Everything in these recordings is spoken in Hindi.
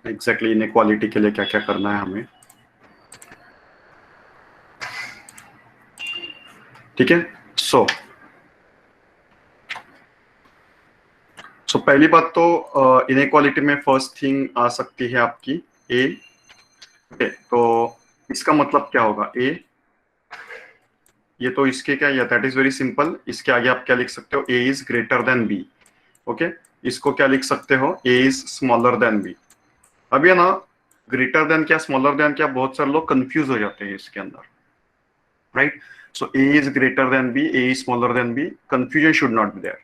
एग्जैक्टली इनइक्वालिटी के लिए क्या क्या करना है हमें। ठीक है। सो पहली बात तो इनइक्वालिटी में फर्स्ट थिंग आ सकती है आपकी ए। ओके, तो इसका मतलब क्या होगा ए, ये तो इसके क्या, या दैट इज वेरी सिंपल। इसके आगे आप क्या लिख सकते हो, A is greater than B. Okay, इसको क्या लिख सकते हो, A is smaller than B. अब ये ना ग्रेटर देन क्या स्मॉलर देन क्या, बहुत सारे लोग कंफ्यूज हो जाते हैं इसके अंदर, right. So A is greater than B, A is smaller than B, confusion should not be there.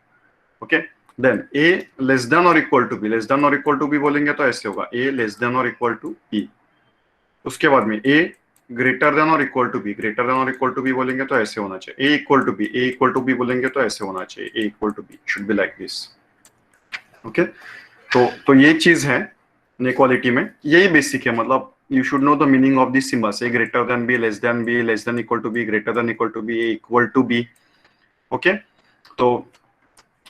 Okay, then A less than और equal to B, less than और इक्वल टू बी बोलेंगे तो ऐसे होगा ए लेस देन और इक्वल टू बी। उसके बाद में ए ग्रेटर देन और equal to B, greater than और इक्वल टू बी बोलेंगे तो ऐसे होना चाहिए। A equal to B, A equal to B बोलेंगे तो ऐसे होना चाहिए, A equal to B should be like this. Okay, तो ये चीज है इनइक्वालिटी में, यही बेसिक है। मतलब you should know the meaning of this symbols, A greater than B, less than equal to B, greater than equal to B, A equal to B. Okay, तो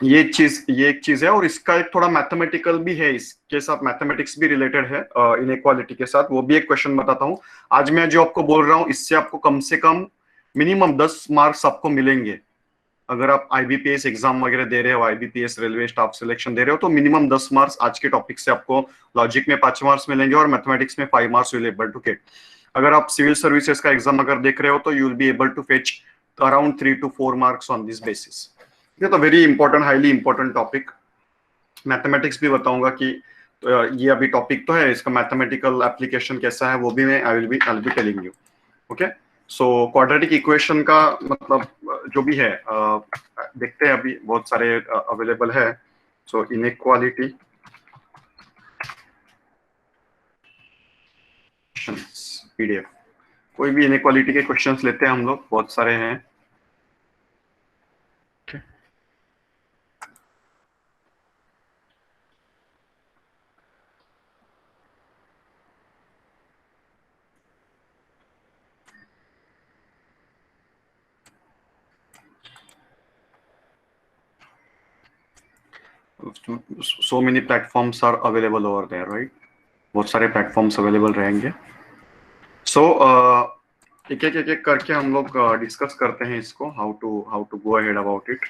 ये एक चीज है। और इसका एक थोड़ा मैथमेटिकल भी है, इसके साथ मैथमेटिक्स भी रिलेटेड है इनइक्वालिटी के साथ, वो भी एक क्वेश्चन बताता हूँ आज। मैं जो आपको बोल रहा हूँ इससे आपको कम से कम मिनिमम 10 मार्क्स आपको मिलेंगे। अगर आप आईबीपीएस एग्जाम वगैरह दे रहे हो, आईबीपीएस रेलवे स्टाफ सिलेक्शन दे रहे हो, तो मिनिमम 10 मार्क्स आज के टॉपिक से आपको, लॉजिक में 5 मार्क्स मिलेंगे और मैथमेटिक्स में 5 marks will able to get. अगर आप सिविल सर्विसेज का एग्जाम अगर देख रहे हो तो you will be able to fetch around 3 to 4 marks on this basis. ये तो very important, highly important topic. Mathematics भी बताऊंगा कि ये अभी टॉपिक तो है, इसका मैथमेटिकल एप्लीकेशन कैसा है वो भी मैं I will be telling you. Okay, so quadratic equation का मतलब जो भी है देखते हैं, अभी बहुत सारे अवेलेबल है। सो इनइक्वालिटी पीडीएफ, कोई भी इनइक्वालिटी के क्वेश्चंस लेते हैं हम लोग, बहुत सारे हैं। so many platforms are available over there, right? बहुत सारे प्लेटफॉर्म्स अवेलेबल रहेंगे। सो एक एक करके हम लोग डिस्कस करते हैं इसको, how to go ahead about it,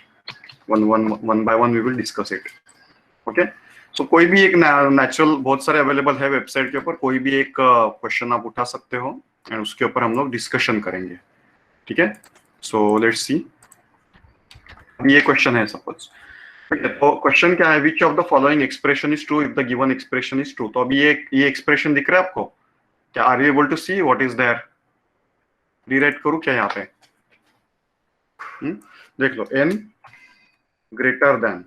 one by one we will discuss it. Okay, so कोई भी एक नेचुरल, बहुत सारे अवेलेबल है वेबसाइट के ऊपर, कोई भी एक क्वेश्चन आप उठा सकते हो एंड उसके ऊपर हम लोग डिस्कशन करेंगे। ठीक है, सो लेट्स सी। ये क्वेश्चन है सपोज, तो क्वेश्चन क्या है, which of the following expression is true if the given expression is true. तो अभी ये एक्सप्रेशन दिख रहा है आपको क्या, are you able to see what is there. Rewrite करूं क्या यहाँ पे, देख लो, n greater than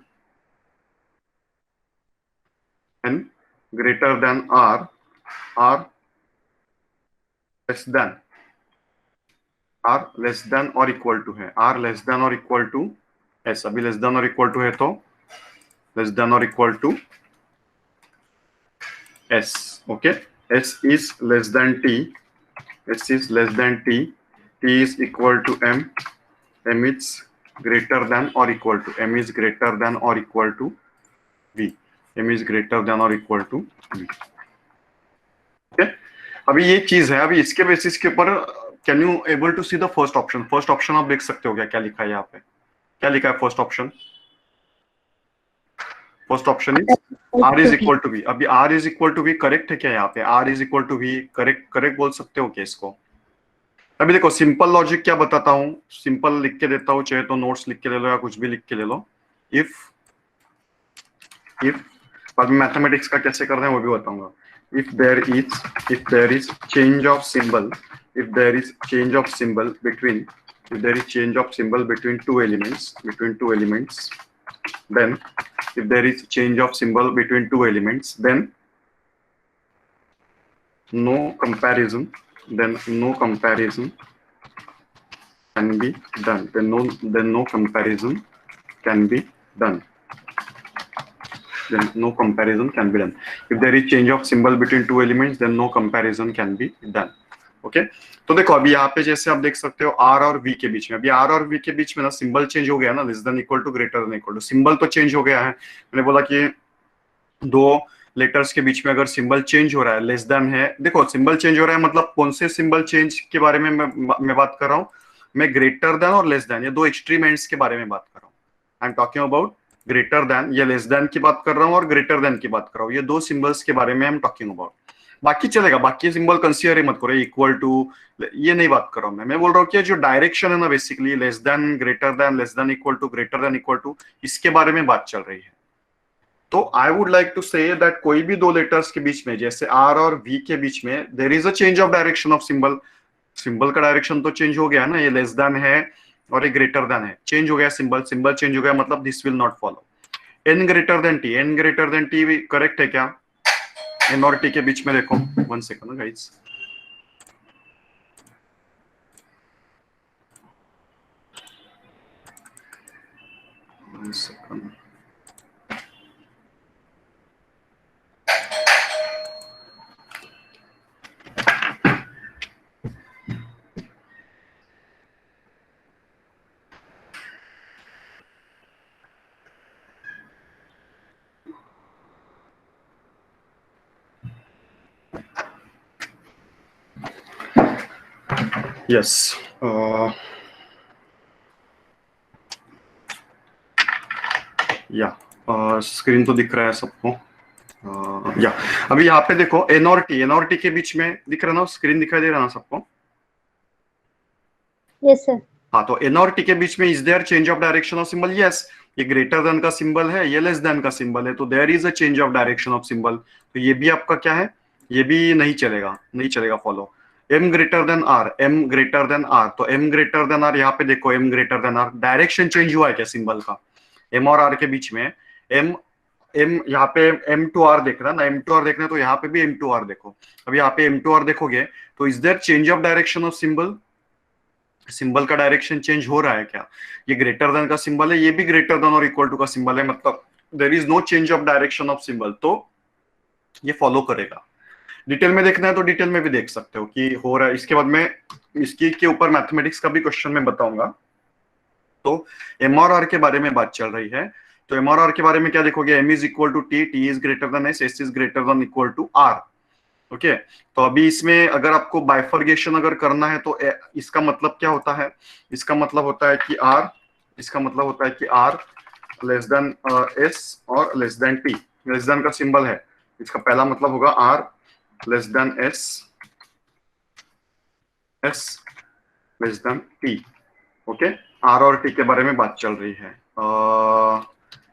r, r less than और इक्वल टू है, r लेस देन और इक्वल टू s। अभी लेस देन और इक्वल टू है तो लेस देन और equal to s। Okay, s is less than t, s is less than t, t is equal to m, m is greater than और equal to, m is greater than और equal to v, m is greater than और इक्वल टू v। ओके, अभी ये चीज है, अभी इसके बेसिस के ऊपर can you able to see the first option. First option आप देख सकते हो क्या, क्या लिखा है यहाँ पे, क्या लिखा है first option. First option is r is equal to v। अभी r is equal to v correct है क्या, यहाँ पे r is equal to v correct बोल सकते हो क्या इसको। अभी देखो सिंपल लॉजिक क्या बताता हूँ, सिंपल लिख के देता हूँ, चाहे तो नोट्स लिख के ले लो या कुछ भी लिख के ले लो। इफ बाद में मैथमेटिक्स का कैसे करना है वो भी बताऊंगा। if there is change of symbol, if there is change of symbol between two elements, then if there is change of symbol between two elements, then no comparison can be done. Then no comparison can be done. Then no comparison can be done. If there is change of symbol between two elements, then no comparison can be done. Okay, तो देखो अभी यहाँ पे जैसे आप देख सकते हो r और v के बीच में, अभी r और v के बीच में ना सिंबल चेंज हो गया ना, less than equal to greater than equal to, symbol तो चेंज हो गया है। मैंने बोला कि दो लेटर्स के बीच में अगर सिंबल चेंज हो रहा है, लेस देन है, देखो सिंबल चेंज हो रहा है मतलब कौन से सिंबल चेंज के बारे में मैं बात कर रहा हूँ, मैं ग्रेटर देन और लेस देन, ये दो एक्सट्रीम एंड्स के बारे में बात कर रहा हूँ। I am talking about greater than या लेस देन की बात कर रहा हूँ और ग्रेटर देन की बात कर रहा हूँ, ये दो सिंबल्स के बारे में आई एम टॉकिंग अबाउट। बाकी चलेगा, बाकी सिंबल कंसीडर ही मत करो, इक्वल टू, ये नहीं बात कर रहा हूँ मैं बोल रहा हूँ कि जो डायरेक्शन है ना basically less than, greater than, less than equal to, greater than equal to, इसके बारे में बात चल रही है। तो I would like to say that कोई भी दो लेटर्स के बीच में, जैसे आर और वी के बीच में there is a change of direction of symbol, symbol का डायरेक्शन तो चेंज हो गया ना, ये लेस देन है और ये ग्रेटर देन है, चेंज हो गया सिंबल, सिंबल चेंज हो गया मतलब this will not follow. N greater than T, N greater than T correct है क्या? एन और टी के बीच में देखो, 1 सेकंड गाइस, सेकंड, यस, या स्क्रीन तो दिख रहा है सबको, या अभी यहाँ पे देखो एन और टी, एन और टी के बीच में दिख रहा ना, स्क्रीन दिखाई दे रहा ना सबको? Yes sir. हाँ, तो एन और टी के बीच में is there change of direction of symbol? Yes, ये ग्रेटर देन का सिंबल है, ये लेस देन का सिंबल है, तो there is a change of direction of symbol, तो ये भी आपका क्या है, ये भी नहीं चलेगा, नहीं चलेगा follow. M greater than R, M greater than R, तो एम ग्रेटर देन आर, यहाँ पे देखो M greater than R, direction change हुआ है क्या सिंबल का? एम और आर के बीच में एम, एम यहाँ पे एम टू आर देख रहा ना, एम टू आर देखना, तो यहाँ पे भी एम टू आर देखो, अब यहाँ पे एम टू आर देखोगे तो is there change of direction of symbol, symbol का डायरेक्शन चेंज हो रहा है क्या? ये ग्रेटर देन का सिंबल है, ये भी ग्रेटर देन और इक्वल टू का सिंबल है, मतलब there is no change of direction of symbol, तो ये फॉलो करेगा। डिटेल में देखना है तो डिटेल में भी देख सकते हो कि हो रहा है, इसके बाद में इसकी के ऊपर मैथमेटिक्स का भी क्वेश्चन में बताऊंगा। तो एम और आर के बारे में बात चल रही है, तो एम और आर के बारे में क्या देखोगे, M is equal to T, T is greater than S, S is greater than equal to R. Okay, तो अभी इसमें अगर आपको बाइफर्गेशन अगर करना है तो इसका मतलब क्या होता है, इसका मतलब होता है कि आर, इसका मतलब होता है कि आर लेस देन एस और less than T, less than का सिंबल है, इसका पहला मतलब होगा R less than S, S less than T. Okay, R और टी के बारे में बात चल रही है,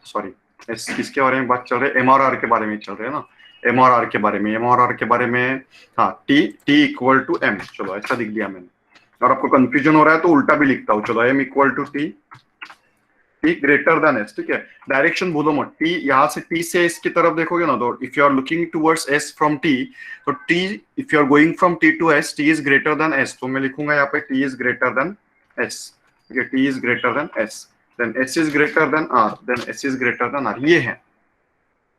सॉरी एस किसके बारे में बात चल रही है, एम और आर के बारे में चल रही है ना, एम और आर के बारे में, एम और आर के बारे में, हाँ T, T equal to M, चलो ऐसा लिख दिया मैंने, और आपको कंफ्यूजन हो रहा है तो उल्टा भी लिखता हूँ, चलो M equal to T, T greater than S, ठीक है, डायरेक्शन भूलो मत, टी यहाँ से टी से एस की तरफ देखोगे ना, तो if you are looking towards S from T, तो T, if you are going from T to S, T is greater than S, तो मैं लिखूंगा यहाँ पे T is greater than S, ठीक है, T is greater than S, then S is greater than R, then S is greater than R, ये है।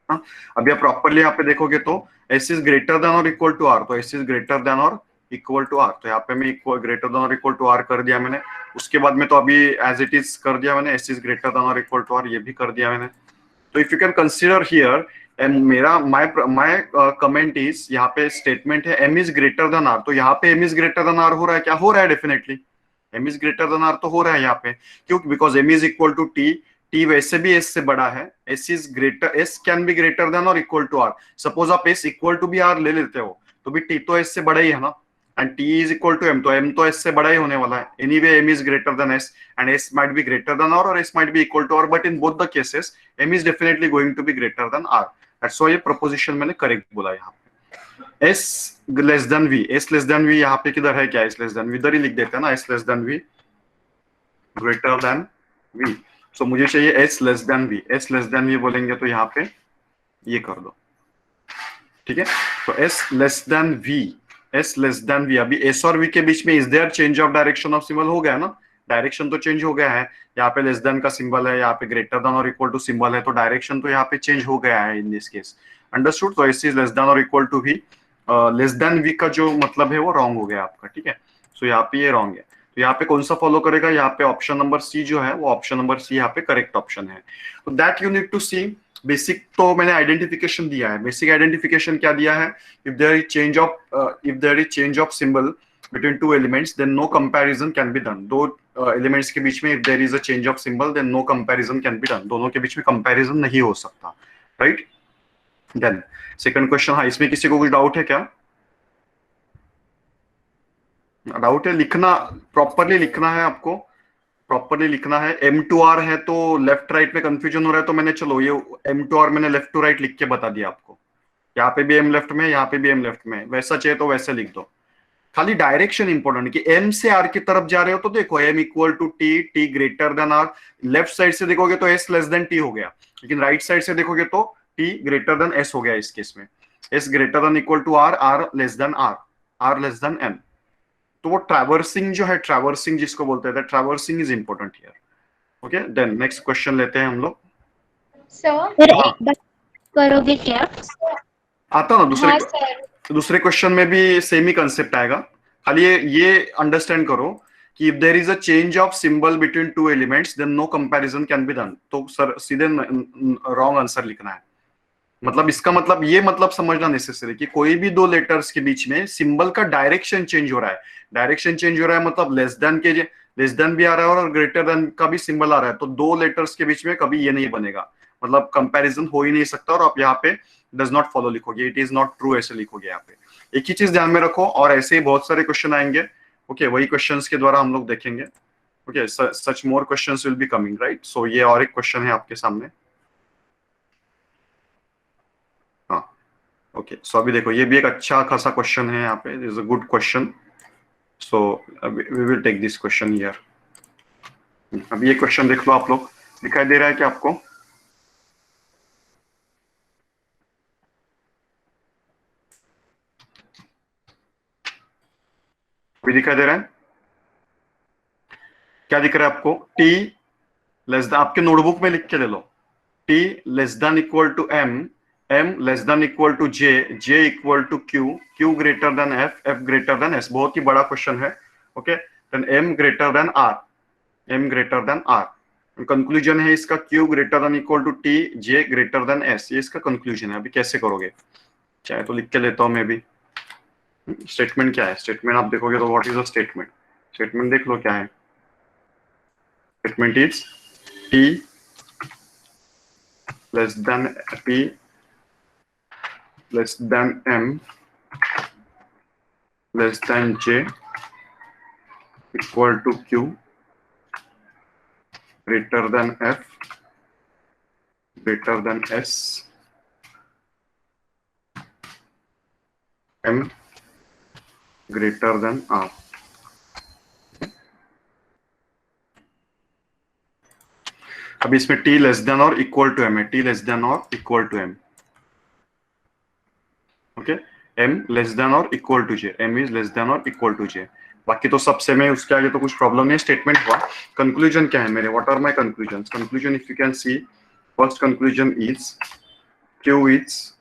हाँ, अभी आप प्रॉपरली यहाँ पे देखोगे तो एस इज ग्रेटर देन और इक्वल टू आर, तो एस इज ग्रेटर देन और इक्वल टू आर, तो यहाँ पे मैं इक्वल ग्रेटर देन और इक्वल टू आर कर दिया मैंने, उसके बाद में तो अभी एज इट इज कर दिया मैंने, एस इज ग्रेटर देन और इक्वल टू आर, ये भी कर दिया मैंने। तो if you can consider here, and मेरा माय कमेंट इज, यहाँ पे स्टेटमेंट है M is greater than R, तो यहाँ पे M is greater than R हो रहा है क्या? हो रहा है definitely, M is greater than R तो हो रहा है यहाँ पे, क्यों? Because M is equal to T, T वैसे भी एस से बड़ा है, S is greater, S can be greater than और इक्वल टू आर, सपोज आप एस इक्वल टू भी आर ले लेते हो तो भी टी तो एस से बड़ा ही है ना, and T is equal to M, तो एम तो एस से बड़ा ही होने वाला है, anyway M is greater than S and S might be greater than R और S might be equal to R, but in both the cases M is definitely going to B greater than R, that's why ये प्रोपोजिशन मैंने करेक्ट बोला यहाँ पे। S less than V, S less than we यहाँ पे किधर है क्या? एस लेस देन वी इधर ही लिख देते हैं ना, S less than V greater than V, so मुझे चाहिए S less than V, S less than V बोलेंगे तो यहाँ पे ये कर दो, ठीक है, तो S less than V, S less than V, अभी एस और वी के बीच में is there change of direction of symbol, हो गया ना, डायरेक्शन तो चेंज हो गया है, यहाँ पे लेस देन का सिंबल है, यहाँ पे ग्रेटर देन और इक्वल टू सिंबल है, तो डायरेक्शन तो यहाँ पे चेंज हो गया है इन दिस केस, अंडरस्टूड। तो एस इज लेस देन और equal to V, less than V का जो मतलब है वो रॉन्ग हो गया आपका, ठीक है, सो यहाँ पे ये रॉन्ग है, तो यहाँ पे कौन सा फॉलो करेगा? यहाँ पे ऑप्शन नंबर सी जो है वो ऑप्शन नंबर सी यहाँ पे करेक्ट ऑप्शन है, तो that you need to see basic तो मैंने आइडेंटिफिकेशन दिया है। बेसिक आइडेंटिफिकेशन क्या दिया है? If there is change of symbol between two elements then no comparison can be done. दो एलिमेंट्स के बीच में if there is a change of symbol then no comparison can be done. दोनों के बीच में कंपैरिजन नहीं हो सकता, राइट? देन सेकंड क्वेश्चन, हाँ इसमें किसी को कुछ डाउट है क्या? डाउट है? लिखना प्रॉपरली लिखना है आपको, प्रॉपरली लिखना है। M2R है तो लेफ्ट राइट में कंफ्यूजन हो रहा है, तो मैंने चलो ये M2R मैंने लेफ्ट टू राइट लिख के बता दिया आपको। यहाँ पे भी M लेफ्ट में, यहाँ पे भी M लेफ्ट में, वैसा चाहिए तो वैसे लिख दो। खाली डायरेक्शन इंपॉर्टेंट कि M से R की तरफ जा रहे हो तो देखो M equal to T, T greater than R। Left side से देखोगे तो S लेस देन T हो गया, लेकिन राइट साइड से देखोगे तो T ग्रेटर देन S हो गया। इस केस में S greater than equal to R, R less than R, R less than M। तो वो ट्रैवर्सिंग जो है, ट्रैवर्सिंग जिसको बोलते हैं, traversing is important here. Okay, then next question लेते हैं हम लोग। सर एक बात करोगे क्या? आता ना दूसरे, हाँ दूसरे क्वेश्चन में भी सेम ही कंसेप्ट आएगा। खाली ये अंडरस्टैंड करो कि if there is a change of symbol between two elements then no comparison can be done. तो सर सीधे रॉन्ग आंसर लिखना है। मतलब इसका मतलब ये मतलब समझना नेसेसरी कि कोई भी दो लेटर्स के बीच में सिंबल का डायरेक्शन चेंज हो रहा है। डायरेक्शन चेंज हो रहा है मतलब लेस देन भी आ रहा है और ग्रेटर देन का भी सिंबल आ रहा है, तो दो लेटर्स के बीच में कभी ये नहीं बनेगा, मतलब कंपैरिजन हो ही नहीं सकता। और आप यहाँ पे डज नॉट फॉलो लिखोगे, इट इज नॉट ट्रू ऐसे लिखोगे यहाँ पे। एक ही चीज ध्यान में रखो, और ऐसे ही बहुत सारे क्वेश्चन आएंगे। ओके, वही क्वेश्चंस के द्वारा हम लोग देखेंगे। Okay, such more questions will be coming, right? So ये और एक क्वेश्चन है आपके सामने। हाँ, ओके, सो अभी देखो ये भी एक अच्छा खासा क्वेश्चन है यहाँ पे, is a good question. So we will take this question here. अभी ये क्वेश्चन देख लो आप लोग, दिखाई दे रहा है क्या आपको? अभी दिखाई दे रहा है? क्या दिख रहा है आपको? T लेस देन, आपके नोटबुक में लिख के ले लो, T less than equal to M, M less than equal to J, J equal to Q, Q greater than F, F greater than S। बहुत ही बड़ा क्वेश्चन है। Okay, then M greater than R, M greater than R। Conclusion है इसका Q greater than equal to T, J greater than S। ये इसका कंक्लूजन है। अभी कैसे करोगे? चाहे तो लिख के लेता हूं मैं भी। स्टेटमेंट क्या है? स्टेटमेंट आप देखोगे तो what is a statement? Statement देख लो क्या है। Statement is T less than P less than M less than J equal to Q greater than F greater than S M greater than R। अब इसमें T लेस देन और इक्वल टू M है, T लेस देन और equal to M। Okay, M less than और equal to J, M is less than और इक्वल टू J। बाकी तो सबसे में उसके आगे तो कुछ प्रॉब्लम नहीं। स्टेटमेंट हुआ। कंक्लूजन क्या है मेरे? What are my conclusion? Conclusion if you can see, first conclusion is Q is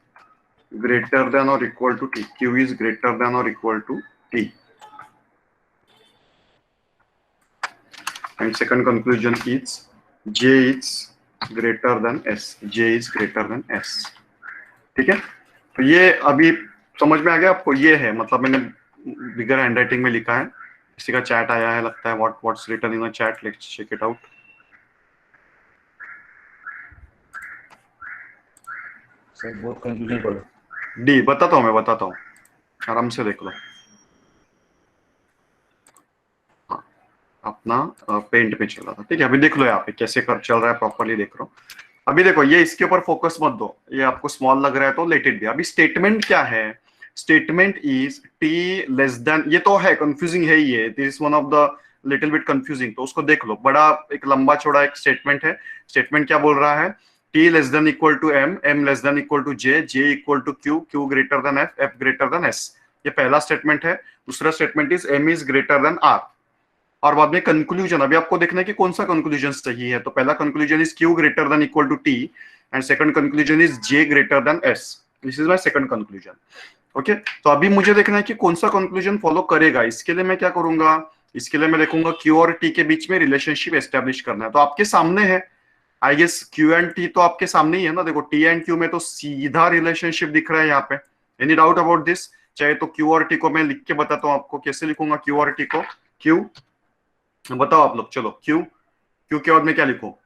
greater than or equal to T, Q is greater than or equal to T, and second conclusion is J is greater than S, J is greater than S। ठीक है, तो ये अभी समझ में आ गया आपको? ये है, मतलब मैंने बिगर हैंडराइटिंग में लिखा है। किसी का चैट आया है लगता है, what's written in a chat, let's check it out. Sir बहुत कंफ्यूजन पड़ा। डी बताता हूँ, मैं बताता हूँ, आराम से देख लो। हाँ, अपना पेंट में चला था, ठीक है। अभी देख लो यहाँ पे कैसे कर चल रहा है, प्रॉपरली देख लो। अभी देखो ये इसके ऊपर फोकस मत दो, ये आपको स्मॉल लग रहा है तो लेट इट बी। अभी स्टेटमेंट क्या है? Statement is T less than, ये तो है कंफ्यूजिंग है ही, this is one of the little bit confusing, तो उसको देख लो। बड़ा एक लंबा चौड़ा एक स्टेटमेंट है। स्टेटमेंट क्या बोल रहा है? T less than equal to M, M less than equal to J, J equal to Q, Q greater than F, F greater than S। ये पहला स्टेटमेंट है। दूसरा statement is M is greater than R। और बाद में कंक्लूजन, अभी आपको देखना है कि कौन सा कंक्लूजन सही है। तो पहला conclusion is Q greater than equal to T and second conclusion is J greater than S। This is my second conclusion. Okay, तो अभी मुझे देखना है कि कौन सा कंक्लूजन फॉलो करेगा। इसके लिए मैं क्या करूंगा? इसके लिए मैं देखूंगा Q और T के बीच में रिलेशनशिप एस्टेब्लिश करना है। तो आपके सामने है, I guess Q and T तो आपके सामने ही है ना, देखो टी एंड क्यू में तो सीधा रिलेशनशिप दिख रहा है यहाँ पे। Any doubt about this? चाहे तो क्यू और टी को मैं लिख के बताता हूँ आपको, कैसे लिखूंगा क्यू और टी को। क्यू बताओ आप लोग, चलो क्यू, क्यू के बाद में क्या लिखो?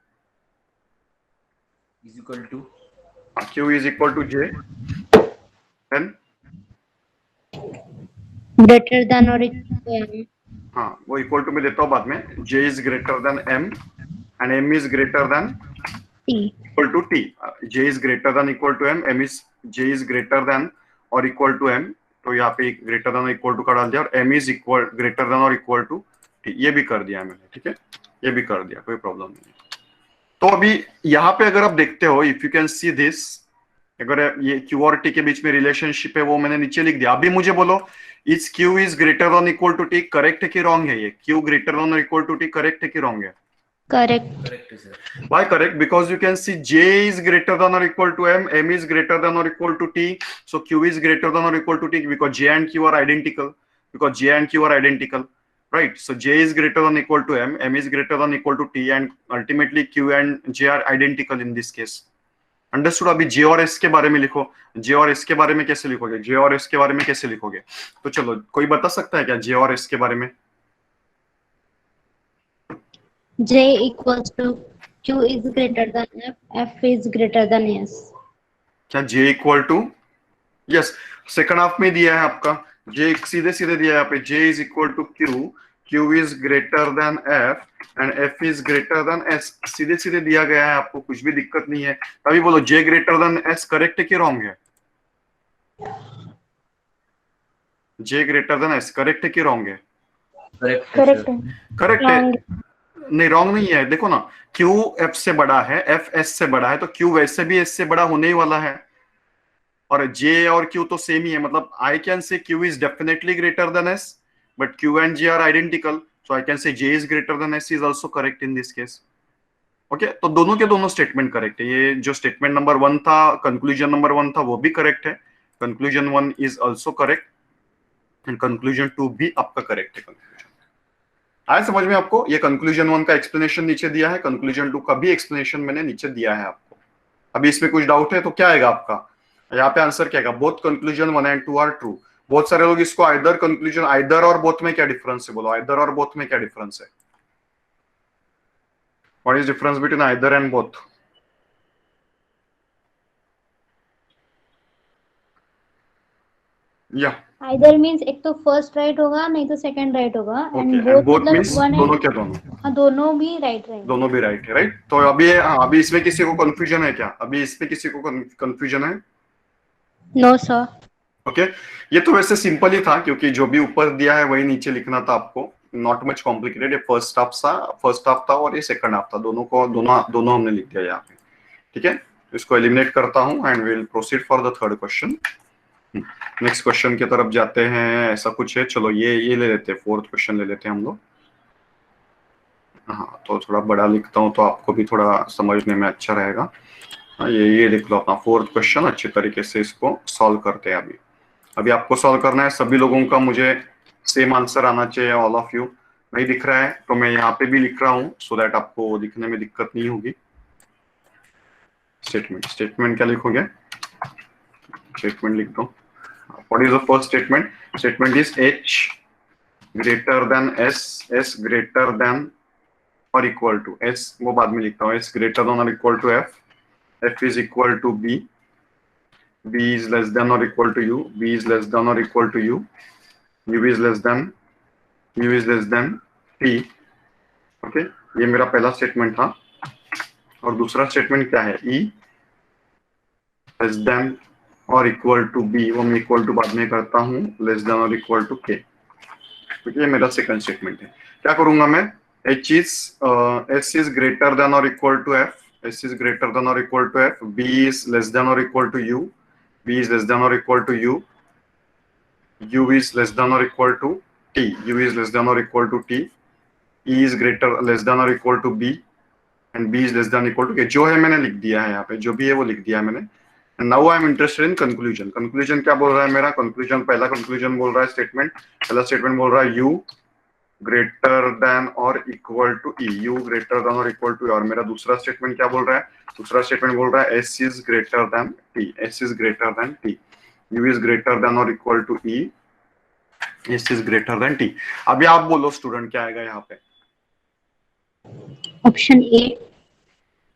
Is equal to, Q is equal to J, then greater than और इक्वल टू, हाँ वो इक्वल टू में देता हूँ बाद में। J is greater than M and M is greater than T. Equal to T. J is greater than equal to M, M is, J is greater than और इक्वल टू एम, तो यहाँ पे ग्रेटर देन और इक्वल टू का डाल दिया, और M is equal greater than और इक्वल टू टी, ये भी कर दिया मैंने, ठीक है, ये भी कर दिया, कोई प्रॉब्लम नहीं है। तो अभी यहाँ पे अगर आप देखते हो, if you can see this, अगर ये क्यू और टी के बीच में रिलेशनशिप है वो मैंने नीचे लिख दिया। अभी मुझे बोलो, is Q is greater than equal to T correct है कि रॉन्ग है? ये क्यू ग्रेटर देन और इक्वल टू टी करेक्ट है कि रॉन्ग है? करेक्ट। करेक्ट है sir. Why correct? Because you can see J is greater than or equal to M, M is greater than or equal to T, so Q is greater than or equal to T because J and Q are identical. Because J and Q are identical, right? So J is greater than equal to M, M is greater than equal to T, and ultimately Q and J are identical in this case. Understood? अभी J और S के बारे में लिखो। J और S के बारे में कैसे लिखोगे? J और S के बारे में कैसे लिखोगे? तो चलो, कोई बता सकता है क्या J और S के बारे में? J equals to Q is greater than F, F is greater than S. क्या J equal to, yes, second half में दिया है आपका J, सीधे सीधे दिया है यहाँ पे, J is equal to Q, Q is greater than F and F is greater than S, सीधे सीधे दिया गया है आपको, कुछ भी दिक्कत नहीं है। अभी बोलो J greater than S correct है कि रॉन्ग है? J greater than S correct है कि रॉन्ग है? करेक्ट है। करेक्ट है। नहीं, रॉन्ग नहीं है, देखो ना, Q F से बड़ा है, F S से बड़ा है, तो Q वैसे भी S से बड़ा होने ही वाला है, और J और Q तो सेम ही है, मतलब I can say Q is definitely greater than S, but Q and J are identical, so I can say J is greater than S is also correct in this case. Okay, तो दोनों के दोनों स्टेटमेंट करेक्ट है। ये जो स्टेटमेंट नंबर 1 था, कंक्लूजन नंबर 1 था, वो भी करेक्ट है। Conclusion 1 is also correct and conclusion 2 भी आपका करेक्ट है। आया समझ में आपको? ये कंक्लूजन 1 का एक्सप्लेनेशन नीचे दिया है, कंक्लूजन 2 का भी एक्सप्लेनेशन मैंने नीचे दिया है आपको। अभी इसमें कुछ डाउट है तो क्या आएगा आपका? यहाँ पे आंसर क्या आएगा? Both conclusion 1 and 2 are true. बहुत सारे लोग इसको आइदर कंक्लूजन, आइदर और बोथ में क्या डिफरेंस है? बोलो आइदर और बोथ में क्या डिफरेंस है? What is difference between either and both? या Either means एक तो फर्स्ट राइट होगा, नहीं तो सेकंड राइट होगा, ओके, एंड एंड बोथ मतलब मींस वन दोनों एंड, क्या? दोनों, हाँ दोनों भी राइट रहेंगे। दोनों भी राइट है, राइट। तो अभी अभी इसमें किसी को कंफ्यूजन है क्या? अभी इसमें किसी को कंफ्यूजन है? No sir. ओके, ये तो वैसे सिंपल ही था, क्योंकि जो भी ऊपर दिया है वही नीचे लिखना था आपको, नॉट मच कॉम्प्लिकेटेड। ये फर्स्ट हाफ था और ये सेकंड हाफ था, दोनों हमने लिख दिया यहाँ पे, ठीक है। इसको एलिमिनेट करता हूँ and will proceed for the third question. Next question की तरफ जाते हैं, ऐसा कुछ है, चलो ये ले लेते हैं, फोर्थ क्वेश्चन ले लेते हैं हम लोग। हाँ, तो थोड़ा बड़ा लिखता हूँ तो आपको भी थोड़ा समझने में अच्छा रहेगा। ये लिख लो अपना फोर्थ क्वेश्चन, अच्छे तरीके से इसको सॉल्व करते हैं। अभी आपको सॉल्व करना है, सभी लोगों का मुझे सेम आंसर आना चाहिए, ऑल ऑफ यू। नहीं दिख रहा है तो मैं यहाँ पे भी लिख रहा हूँ, सो दैट आपको दिखने में दिक्कत नहीं होगी। स्टेटमेंट क्या लिखोगे? स्टेटमेंट लिख दो। What is the first statement? Statement is H greater than S, S greater than or equal to S, वो बाद में लिखता हूँ, S greater than or equal to F, F is equal to B, B is less than or equal to U, B is less than or equal to U, U is less than T। Okay, ये मेरा पहला स्टेटमेंट था। और दूसरा स्टेटमेंट क्या है? E less than और इक्वल टू बी, वो मैं इक्वल टू बाद में करता हूँ, लेस देन और इक्वल टू के। ठीक है, ये मेरा सेकंड स्टेटमेंट है। क्या करूंगा मैं? H is S is greater than और equal to F, S is greater than और equal to F, B is less than और equal to U, B is less than और equal to U, U is less than और equal to T, U is less than और equal to T, E is greater less than और equal to B and B is less than equal to के। जो है मैंने लिख दिया है यहाँ पे, जो भी है वो लिख दिया है मैंने। Now I am interested in conclusion. Conclusion क्या बोल रहा है मेरा? कंक्लूजन, पहला कंक्लूजन बोल रहा है स्टेटमेंट, पहला स्टेटमेंट बोल रहा है यू ग्रेटर देन और equal to E, U greater than और इक्वल टू, और मेरा दूसरा स्टेटमेंट क्या बोल रहा है, दूसरा स्टेटमेंट बोल रहा है S is greater than T, S is greater than T, U is greater than और equal to E, S is greater than T. अभी आप बोलो स्टूडेंट क्या आएगा यहाँ पे? Option A.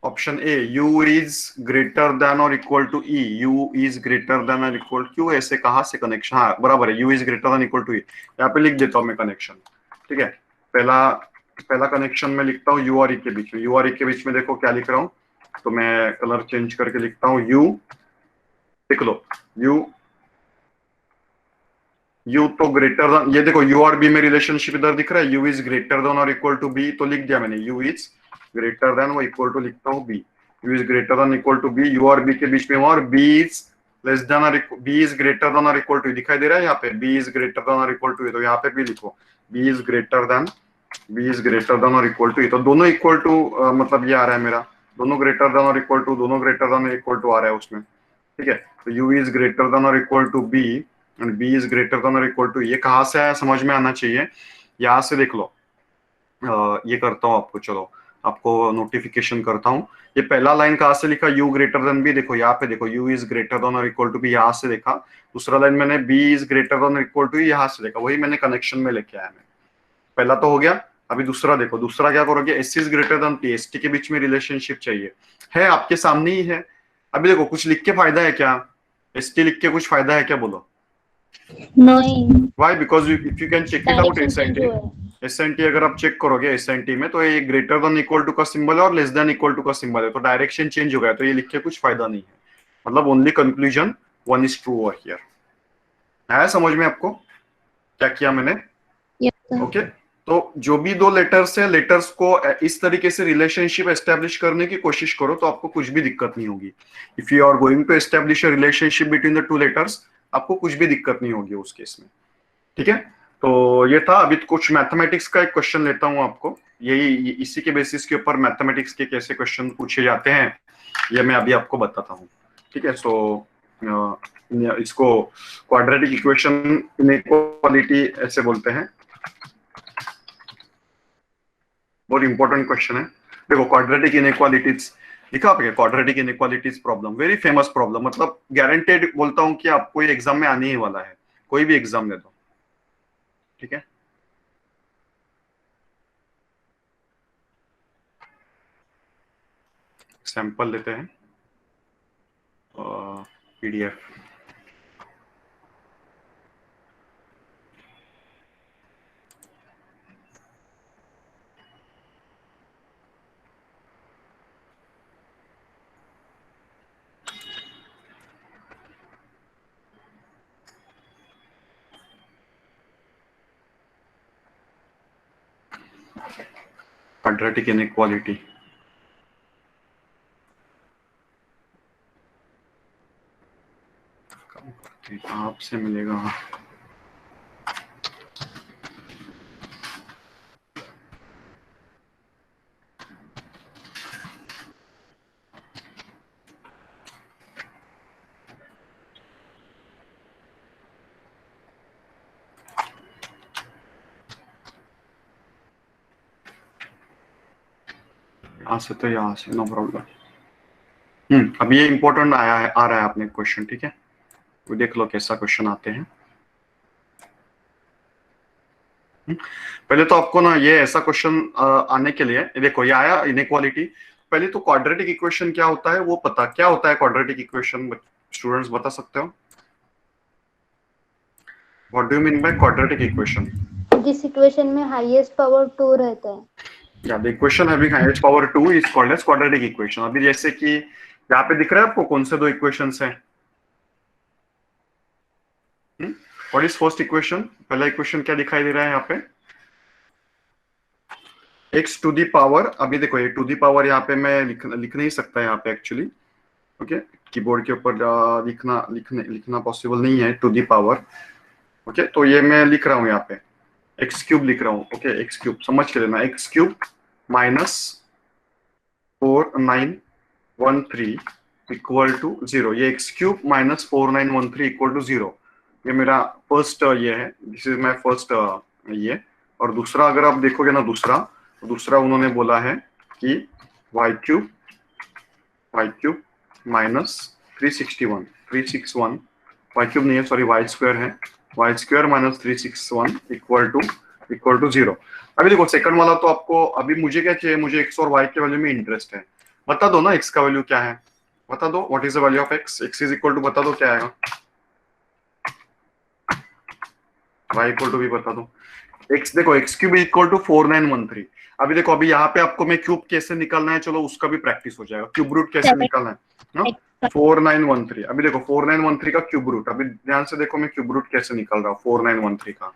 Option A, U is greater than और equal to E, U is greater than और इक्वल क्यू, ऐसे कहाँ से कनेक्शन? हाँ बराबर है, U is greater than equal to E. यहाँ पे लिख देता हूँ मैं कनेक्शन, ठीक है। पहला कनेक्शन में लिखता हूँ यू और ई के बीच में, यू और ई के बीच में देखो क्या लिख रहा हूँ, तो मैं कलर चेंज करके लिखता हूँ यू, देख लो यू तो ग्रेटर देन, ये देखो यू और बी में रिलेशनशिप इधर दिख रहा है, यू इज ग्रेटर देन और इक्वल टू बी, तो लिख दिया मैंने यू इज ग्रेटर देन वो इक्वल टू लिखता हूँ B, U is greater than equal to B, U और बी के बीच में, और बी इज लेस देन और बी इज ग्रेटर देन और इक्वल टू, दिखाई दे रहा है यहाँ पे बी इज ग्रेटर देन और इक्वल टू, तो यहाँ पे भी लिखो बी इज ग्रेटर देन और इक्वल टू, तो दोनों इक्वल टू मतलब ये आ रहा है मेरा, दोनों ग्रेटर देन और इक्वल टू, दोनों ग्रेटर देन और इक्वल टू आ रहा है उसमें, ठीक है। तो यू इज ग्रेटर देन और equal to B and B is greater than और इक्वल टू, ये कहाँ से आया समझ में आना चाहिए, यहाँ से देख लो। ये करता हूँ आपको, चलो आपको नोटिफिकेशन करता हूँ। ये पहला लाइन कहाँ से लिखा, यू ग्रेटर देन बी, देखो यहाँ पे देखो यू इज ग्रेटर देन और इक्वल टू बी, यहाँ से देखा। दूसरा लाइन मैंने बी इज ग्रेटर देन और इक्वल टू, यहाँ से देखा, वही मैंने कनेक्शन में लेके आया। मैं पहला तो हो गया, अभी दूसरा देखो, दूसरा क्या करोगे, S is greater than T, S T के बीच में रिलेशनशिप चाहिए, है आपके सामने ही है। अभी देखो कुछ लिख के फायदा है क्या, एस टी लिख के कुछ फायदा है क्या, बोलो? नहीं। Why? Because if you can check it out, SNT अगर आप चेक करोगे SNT में, तो ये ग्रेटर देन इक्वल टू का सिंबल है और लेस देन इक्वल टू का सिंबल है, तो डायरेक्शन चेंज हो गया, तो ये लिख के कुछ फायदा नहीं है, मतलब only conclusion one is true over here. आया समझ में आपको क्या किया मैंने? ओके तो जो भी दो लेटर्स है, लेटर्स को इस तरीके से रिलेशनशिप एस्टेब्लिश करने की कोशिश करो, तो आपको कुछ भी दिक्कत नहीं होगी। If you are going to establish a relationship between the two letters, आपको कुछ भी दिक्कत नहीं होगी उस केस में, ठीक है। तो ये था। अभी कुछ मैथमेटिक्स का एक क्वेश्चन लेता हूं आपको, यही इसी के बेसिस के ऊपर मैथमेटिक्स के कैसे क्वेश्चन पूछे जाते हैं ये मैं अभी आपको बताता हूँ, ठीक है। सो इसको क्वाड्रेटिक इक्वेशन इनइक्वालिटी ऐसे बोलते हैं, बहुत इंपॉर्टेंट क्वेश्चन है। देखो क्वाड्रेटिक इनइक्वालिटीज लिखा आपके, quadratic inequalities problem, very famous problem, मतलब गारंटेड बोलता हूं कि आपको ये एग्जाम में आने ही वाला है, कोई भी एग्जाम दे दो, ठीक है। सैंपल लेते हैं पीडीएफ, क्वाड्रेटिक इनइक्वालिटी। आपसे मिलेगा यहाँ से, तो यहाँ से नो प्रॉब्लम। अब ये इंपॉर्टेंट आया है, आ रहा है आपने क्वेश्चन, ठीक है, वो देख लो कैसा क्वेश्चन आते हैं। पहले तो आपको ना ये ऐसा क्वेश्चन आने के लिए, देखो ये आया इनइक्वालिटी, पहले तो क्वाड्रेटिक इक्वेशन क्या होता है वो पता, क्या होता है क्वाड्रेटिक इक्वेशन, स्टूडेंट्स बता सकते हो? What do you mean by quadratic equation? जिस इक्वेशन में हाईएस्ट पावर 2 रहता है। Yeah, the equation having highest power 2 is called as quadratic equation. अभी जैसे कि यहाँ पे दिख रहा है आपको कौन से दो इक्वेशंस हैं? What is first equation? पहला इक्वेशन क्या दिखाई दे रहा है यहाँ पे? x to the power, अभी देखो ये to the power यहाँ पे मैं लिख नहीं सकता यहाँ पे एक्चुअली, ओके, कीबोर्ड के ऊपर लिखना पॉसिबल नहीं है to the power, ओके, तो ये मैं लिख रहा हूँ यहाँ पे एक्स क्यूब लिख रहा हूँ, ओके, एक्स क्यूब समझ के लेना, x cube minus 4913 equal to 0, ये x cube minus 4913 equal to 0, ये मेरा फर्स्ट ये है, दिस इज माय फर्स्ट ये और दूसरा अगर आप देखोगे ना दूसरा उन्होंने बोला है कि Y cube minus 361 Y cube नहीं है, सॉरी वाई स्क्वायर है, Y square minus 361 equal to 0। अभी देखो सेकंड वाला तो आपको, अभी मुझे क्या चाहिए, मुझे एक्स और वाई के वैल्यू में इंटरेस्ट है। बता दो ना एक्स का वैल्यू क्या है, बता दो what is the value of x. X is equal to, बता दो क्या आएगा, वाई इक्वल टू भी बता दो। एक्स देखो एक्स क्यूब इक्वल टू 4913। अभी देखो अभी यहाँ पे आपको मैं क्यूब कैसे निकालना है, चलो उसका भी प्रैक्टिस हो जाएगा। क्यूब रूट कैसे निकालना है, 4913। अभी देखो 4913 का क्यूब रूट, अभी ध्यान से देखो मैं क्यूब रूट कैसे निकाल रहा हूँ 4913 का।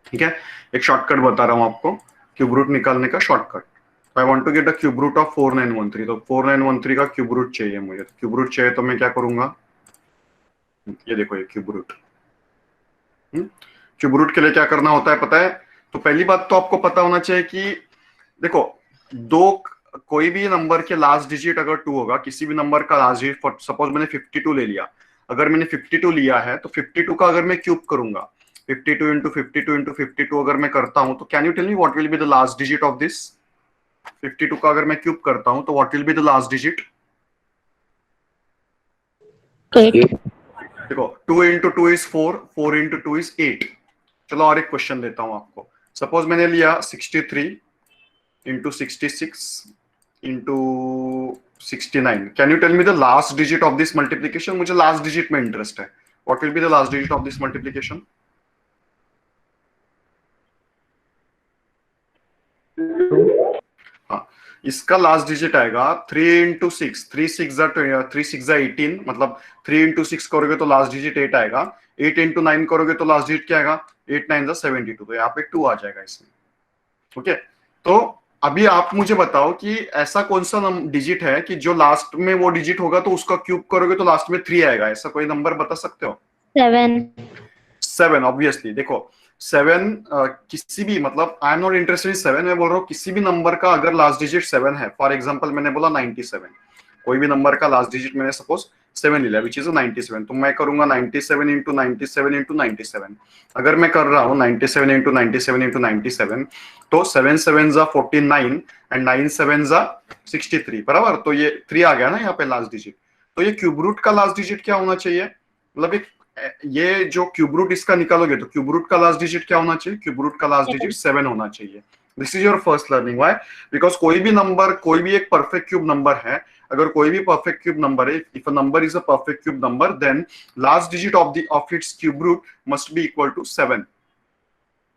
ठीक है, एक शॉर्टकट बता रहा हूँ आपको क्यूब रूट निकालने का shortcut. I want to get a cube root of 4913, तो 4913 का क्यूब रूट चाहिए मुझे। क्यूब रूट चाहिए तो मैं क्या करूंगा, ये देखो ये क्यूब रूट। क्यूब रूट के लिए क्या करना होता है पता है, तो पहली बात तो आपको पता होना चाहिए कि देखो कोई भी नंबर के लास्ट डिजिट अगर 2 होगा, किसी भी नंबर का लास्ट डिजिट, सपोज मैंने 52 ले लिया, अगर मैंने 52 लिया है तो 52 का अगर मैं क्यूब करूंगा, 52 इंटू 52 इंटू 52 अगर मैं करता हूं, तो can you tell me what will be the last digit of this 52 का अगर मैं क्यूब करता हूं तो what will be the last digit? 8। देखो 2 इंटू 2 इज 4, 4 इंटू 2 इज 8। चलो और एक क्वेश्चन देता हूं आपको। सपोज मैंने लिया 63 into 66 into 69। Can you tell me the last digit of this multiplication? मुझे लास्ट डिजिट में इंटरेस्ट है। What will be the last digit of this multiplication? हाँ, इसका लास्ट डिजिट आएगा 3 इंटू 6, 3 6 18, मतलब 3 इंटू 6 करोगे तो लास्ट डिजिट 8 आएगा। 8 इंटू 9 करोगे तो लास्ट डिजिट क्या आएगा? 8 9 72, तो यहाँ पे 2 आ जाएगा इसमें। ओके, तो अभी आप मुझे बताओ कि ऐसा कौन सा डिजिट है कि जो लास्ट में वो डिजिट होगा तो उसका क्यूब करोगे तो लास्ट में 3 आएगा। ऐसा कोई नंबर बता सकते हो? 7 ऑब्वियसली। देखो 7 किसी भी, मतलब I am not interested in 7, मैं बोल रहा हूँ किसी भी नंबर का अगर लास्ट डिजिट 7 है, फॉर एग्जांपल मैंने बोला 97, कोई भी नंबर का लास्ट डिजिट मैंने सपोज 7 लिया विच इज 97, तो मैं करूंगा 97 इंटू 97 इंटू 97। अगर मैं कर रहा हूँ 97 इंटू 97 इंटू 97, तो 7 7 जा 49 एंड 9 7 जा 63, बराबर। तो ये 3 आ गया ना यहाँ पे लास्ट डिजिट। तो ये क्यूब रूट का लास्ट डिजिट क्या होना चाहिए, मतलब एक ये जो क्यूब रूट इसका निकालोगे तो क्यूब रूट का लास्ट डिजिट क्या होना चाहिए? क्यूब रूट का लास्ट डिजिट 7 होना चाहिए। This is your first learning. Why? Because कोई भी नंबर, कोई भी एक परफेक्ट क्यूब नंबर है, अगर कोई भी परफेक्ट क्यूब नंबर है, if a number is a perfect cube number, then last digit of its cube root must be equal to 7।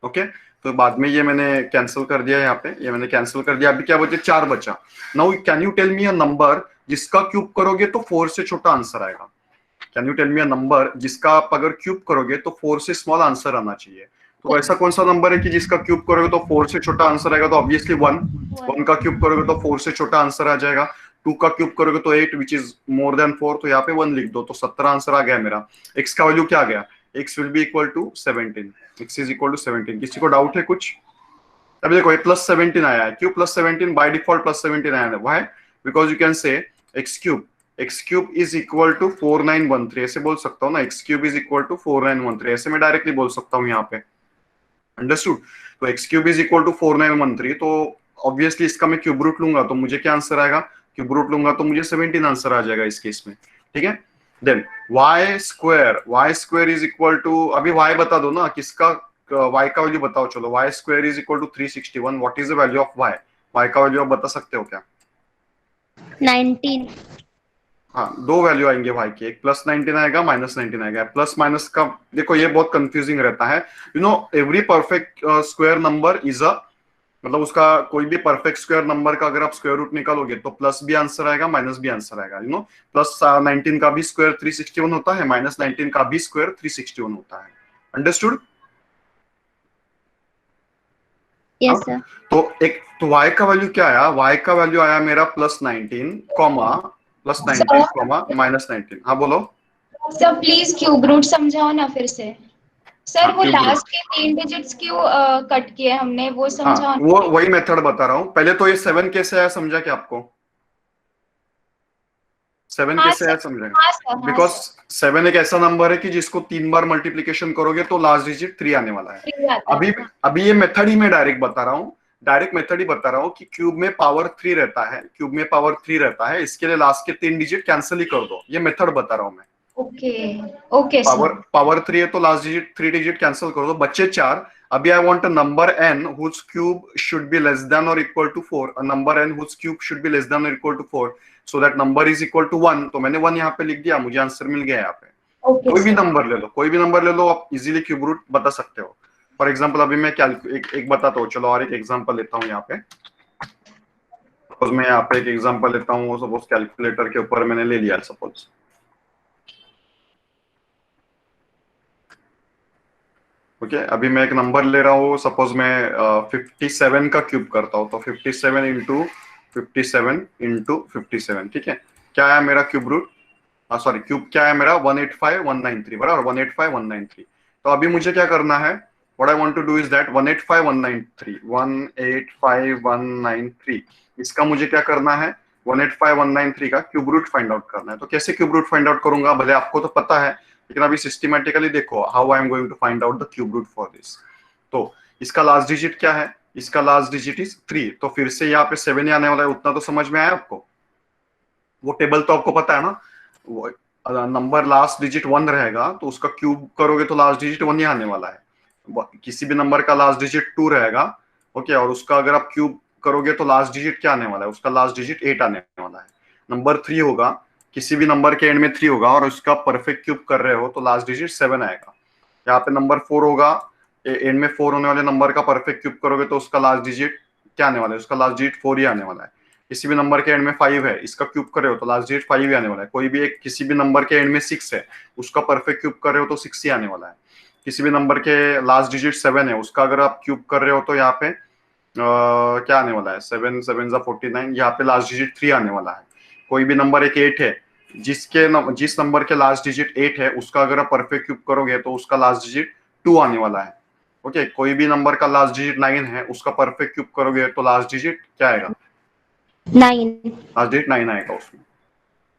Okay, तो बाद में ये मैंने कैंसिल कर दिया, यहाँ पे ये मैंने कैंसिल कर दिया। अभी क्या बचे? 4 बचा। Now can you tell me a number जिसका क्यूब करोगे तो 4 से छोटा आंसर आएगा? Can you tell me a number जिसका आप अगर क्यूब करोगे तो 4 से स्मॉल आंसर आना चाहिए? तो ऐसा कौन सा नंबर है कि जिसका क्यूब करोगे तो 4 से छोटा आंसर आएगा? तो ऑब्वियसली 1 का क्यूब करोगे तो 4 से छोटा आंसर आ जाएगा। 2 का क्यूब करोगे तो 8 विच इज मोर देन 4, तो यहाँ पे 1 लिख दो, तो 17 आंसर आ गया मेरा। एक्स का वैल्यू क्या आ गया? X will be equal to 17। X is equal to 17। किसी को डाउट है कुछ? अभी देखो ये प्लस 17 आया है, क्यों प्लस 17? बाय डिफॉल्ट प्लस 17 आया है। Why? Because you can say x cube is equal to 4913, ऐसे बोल सकता हूँ ना, x cube is equal to 4913, ऐसे मैं डायरेक्टली बोल सकता हूँ यहाँ पे। अंडरस्टूड? तो x cube is equal to 4913, तो ऑब्वियसली इसका मैं क्यूब रूट लूंगा तो मुझे क्या आंसर आएगा? क्यूब रूट लूंगा तो मुझे 17 आंसर आ जाएगा इस केस में। ठीक है, then Y square is equal to, अभी वाई बता दो ना, किसका वाई का वैल्यू बताओ। चलो Y square is equal to 361। What is the value of Y? Y का वैल्यू आप बता सकते हो क्या? 19। हाँ, 2 वैल्यू आएंगे वाई की, एक प्लस 19 आएगा, माइनस 19 आएगा। प्लस माइनस का देखो ये बहुत कंफ्यूजिंग रहता है। You know every perfect square number is अ, मतलब उसका कोई भी परफेक्ट स्क्वायर नंबर का अगर आप स्क्वायर रूट निकालोगे तो प्लस भी आंसर आएगा, माइनस भी आंसर आएगा। यू नो प्लस 19 का भी स्क्वायर 361 होता है, माइनस 19 का भी स्क्वायर 361 होता है। अंडरस्टूड? Yes sir. तो y का वैल्यू क्या आया? y का वैल्यू आया मेरा plus 19 comma plus 19 comma minus 19। हाँ बोलो सर, प्लीज क्यूब रूट समझाओ ना फिर से। सर हाँ, वो क्यूब रूट। लास्ट के 3 डिजिट्स क्यों कट किए हमने, वो समझाओ हाँ, ना। वो वही मेथड बता रहा हूँ। पहले तो ये 7 कैसे आया समझा क्या आपको? 7 हाँ कैसे सर, है समझेंगे? हाँ सर, हाँ बिकॉज सर, 7 एक ऐसा नंबर है कि जिसको 3 बार मल्टीप्लीकेशन करोगे तो लास्ट डिजिट 3 आने वाला है। 3 आता अभी है। अभी ये मेथड ही मैं डायरेक्ट बता रहा हूँ, डायरेक्ट मेथड ही बता रहा हूँ कि क्यूब में पावर 3 रहता है, क्यूब में पावर 3 रहता है, इसके लिए लास्ट के 3 डिजिट कैंसिल ही कर दो, ये मेथड बता रहा हूँ मैं। Okay, okay power sir. Power 3 है तो लास्ट डिजिट 3 डिजिट कैंसिल कर दो, बच्चे 4। अभी I want a number n whose cube should be less than or equal to 4, a number n whose cube should be less than or equal to 4, so that number is equal to 1। तो मैंने 1 यहाँ पे लिख दिया, मुझे आंसर मिल गया यहाँ पे। ओके कोई भी सर। नंबर ले लो, कोई भी नंबर ले लो, आप इजीली क्यूब रूट बता सकते हो। फॉर एग्जांपल अभी मैं एक बताता हूँ, चलो और एक एग्जांपल लेता हूँ यहाँ पे। सपोज मैं यहाँ पे एक एग्जांपल लेता हूँ, सपोज कैलकुलेटर के ऊपर मैंने ले लिया सपोज। ओके अभी मैं एक नंबर ले रहा हूँ, सपोज मैं 57 का क्यूब करता हूँ, तो 57 इंटू 57 इंटू 57, ठीक है। क्या है मेरा क्यूब रूट? सॉरी, क्यूब क्या है मेरा? 185193, बराबर 185193। तो अभी मुझे क्या करना है, what I want to do is that 185193 185193, इसका मुझे क्या करना है, 185193 का क्यूब रूट फाइंड आउट करना है। तो कैसे क्यूब रूट फाइंड आउट करूंगा, भले आपको तो पता है, लेकिन अभी सिस्टमैटिकली देखो how I am going to find out the cube root for this. तो इसका लास्ट डिजिट क्या है? इसका लास्ट डिजिट इज 3, तो फिर से यहाँ पे 7 ही आने वाला है, उतना तो समझ में आया आपको? वो टेबल तो आपको पता है ना, नंबर लास्ट डिजिट 1 रहेगा तो उसका क्यूब करोगे तो लास्ट डिजिट 1 ही आने वाला है। किसी भी नंबर का लास्ट डिजिट 2 रहेगा, ओके, और उसका अगर आप क्यूब करोगे तो लास्ट डिजिट क्या आने वाला है? उसका लास्ट डिजिट 8 आने वाला है। नंबर 3 होगा, किसी भी नंबर के एंड में 3 होगा और उसका परफेक्ट क्यूब कर रहे हो तो लास्ट डिजिट 7 आएगा। यहाँ पे नंबर 4 होगा, एंड में 4 होने वाले नंबर का परफेक्ट क्यूब करोगे तो उसका लास्ट डिजिट क्या आने वाला है? उसका लास्ट डिजिट 4 ही आने वाला है। किसी भी नंबर के एंड में 5 है, इसका क्यूब कर रहे हो तो लास्ट डिजिट 5 ही आने वाला है। कोई भी एक किसी भी नंबर के एंड में 6 है, उसका परफेक्ट क्यूब कर रहे हो तो 6 ही आने वाला है। किसी भी नंबर के लास्ट डिजिट 7 है, उसका अगर आप क्यूब कर रहे हो तो यहाँ पे क्या आने वाला है? 7 7 49, यहाँ पे लास्ट डिजिट 3 आने वाला है। कोई भी नंबर एक 8 है, जिस नंबर के लास्ट डिजिट 8 है, उसका अगर आप परफेक्ट क्यूब करोगे तो उसका लास्ट डिजिट 2 आने वाला है। ओके, कोई भी नंबर का लास्ट डिजिट 9 है, उसका परफेक्ट क्यूब करोगे तो लास्ट डिजिट क्या आएगा? 9। लास्ट डिजिट 9 आएगा उसमें।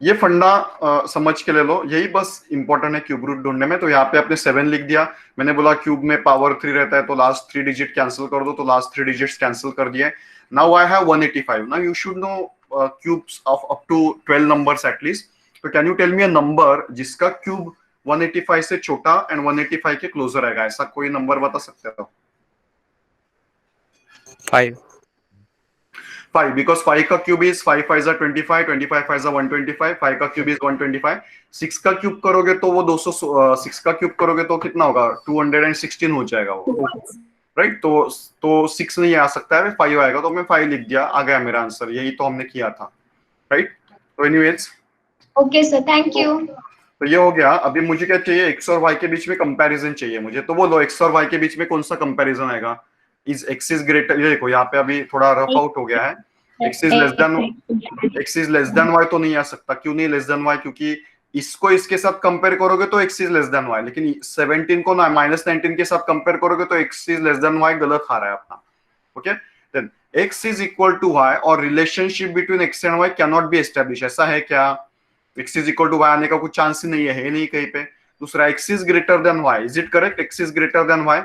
ये फंडा समझ के ले लो, यही बस इंपॉर्टेंट है क्यूब रूट ढूंढने में। तो यहाँ पे आपने 7 लिख दिया, मैंने बोला क्यूब में पावर 3 रहता है तो लास्ट 3 डिजिट कैंसिल कर दो, तो लास्ट 3 डिजिट्स कैंसिल कर दिए। Now I have 185। Now you should know cubes of up to 12 numbers at least. तो can you tell me a number जिसका क्यूब 185 से छोटा एंड 185 के क्लोजर आएगा? ऐसा कोई नंबर बता सकते हो? 5 because 5 का क्यूब इज 5 5 जा 25, 25 5 जा 125, 5 का क्यूब इज 125। 6 का क्यूब करोगे तो वो 200, 6 का क्यूब करोगे तो कितना होगा? 216 हो जाएगा वो, राइट। तो 6 नहीं आ सकता है, 5 आएगा, तो मैं 5 लिख दिया, आ गया मेरा आंसर। यही तो हमने किया था, राइट। तो anyways, okay sir, thank you. तो ये हो गया। अभी मुझे क्या चाहिए? एक्स और वाई के बीच में कंपैरिजन चाहिए मुझे। तो बोलो एक्स और वाई के बीच में कौन सा कंपैरिजन आएगा? इज एक्स इज ग्रेटर, ये देखो यहाँ पे अभी थोड़ा रफ आउट हो गया है। X is less than Y तो नहीं आ सकता। क्यों नहीं लेस देन वाई? क्योंकि इसको इसके साथ कंपेयर करोगे तो x is less than Y, लेकिन 17 को -19 के साथ कंपेयर करोगे तो x is less than Y गलत आ रहा है अपना। ओके, then X is equal to Y और relationship between x and Y can not be establish. ऐसा है क्या? x is equal to Y आने का कुछ चांस ही नहीं है नहीं कहीं पे। दूसरा, x is greater than Y, is it correct? x is greater than Y,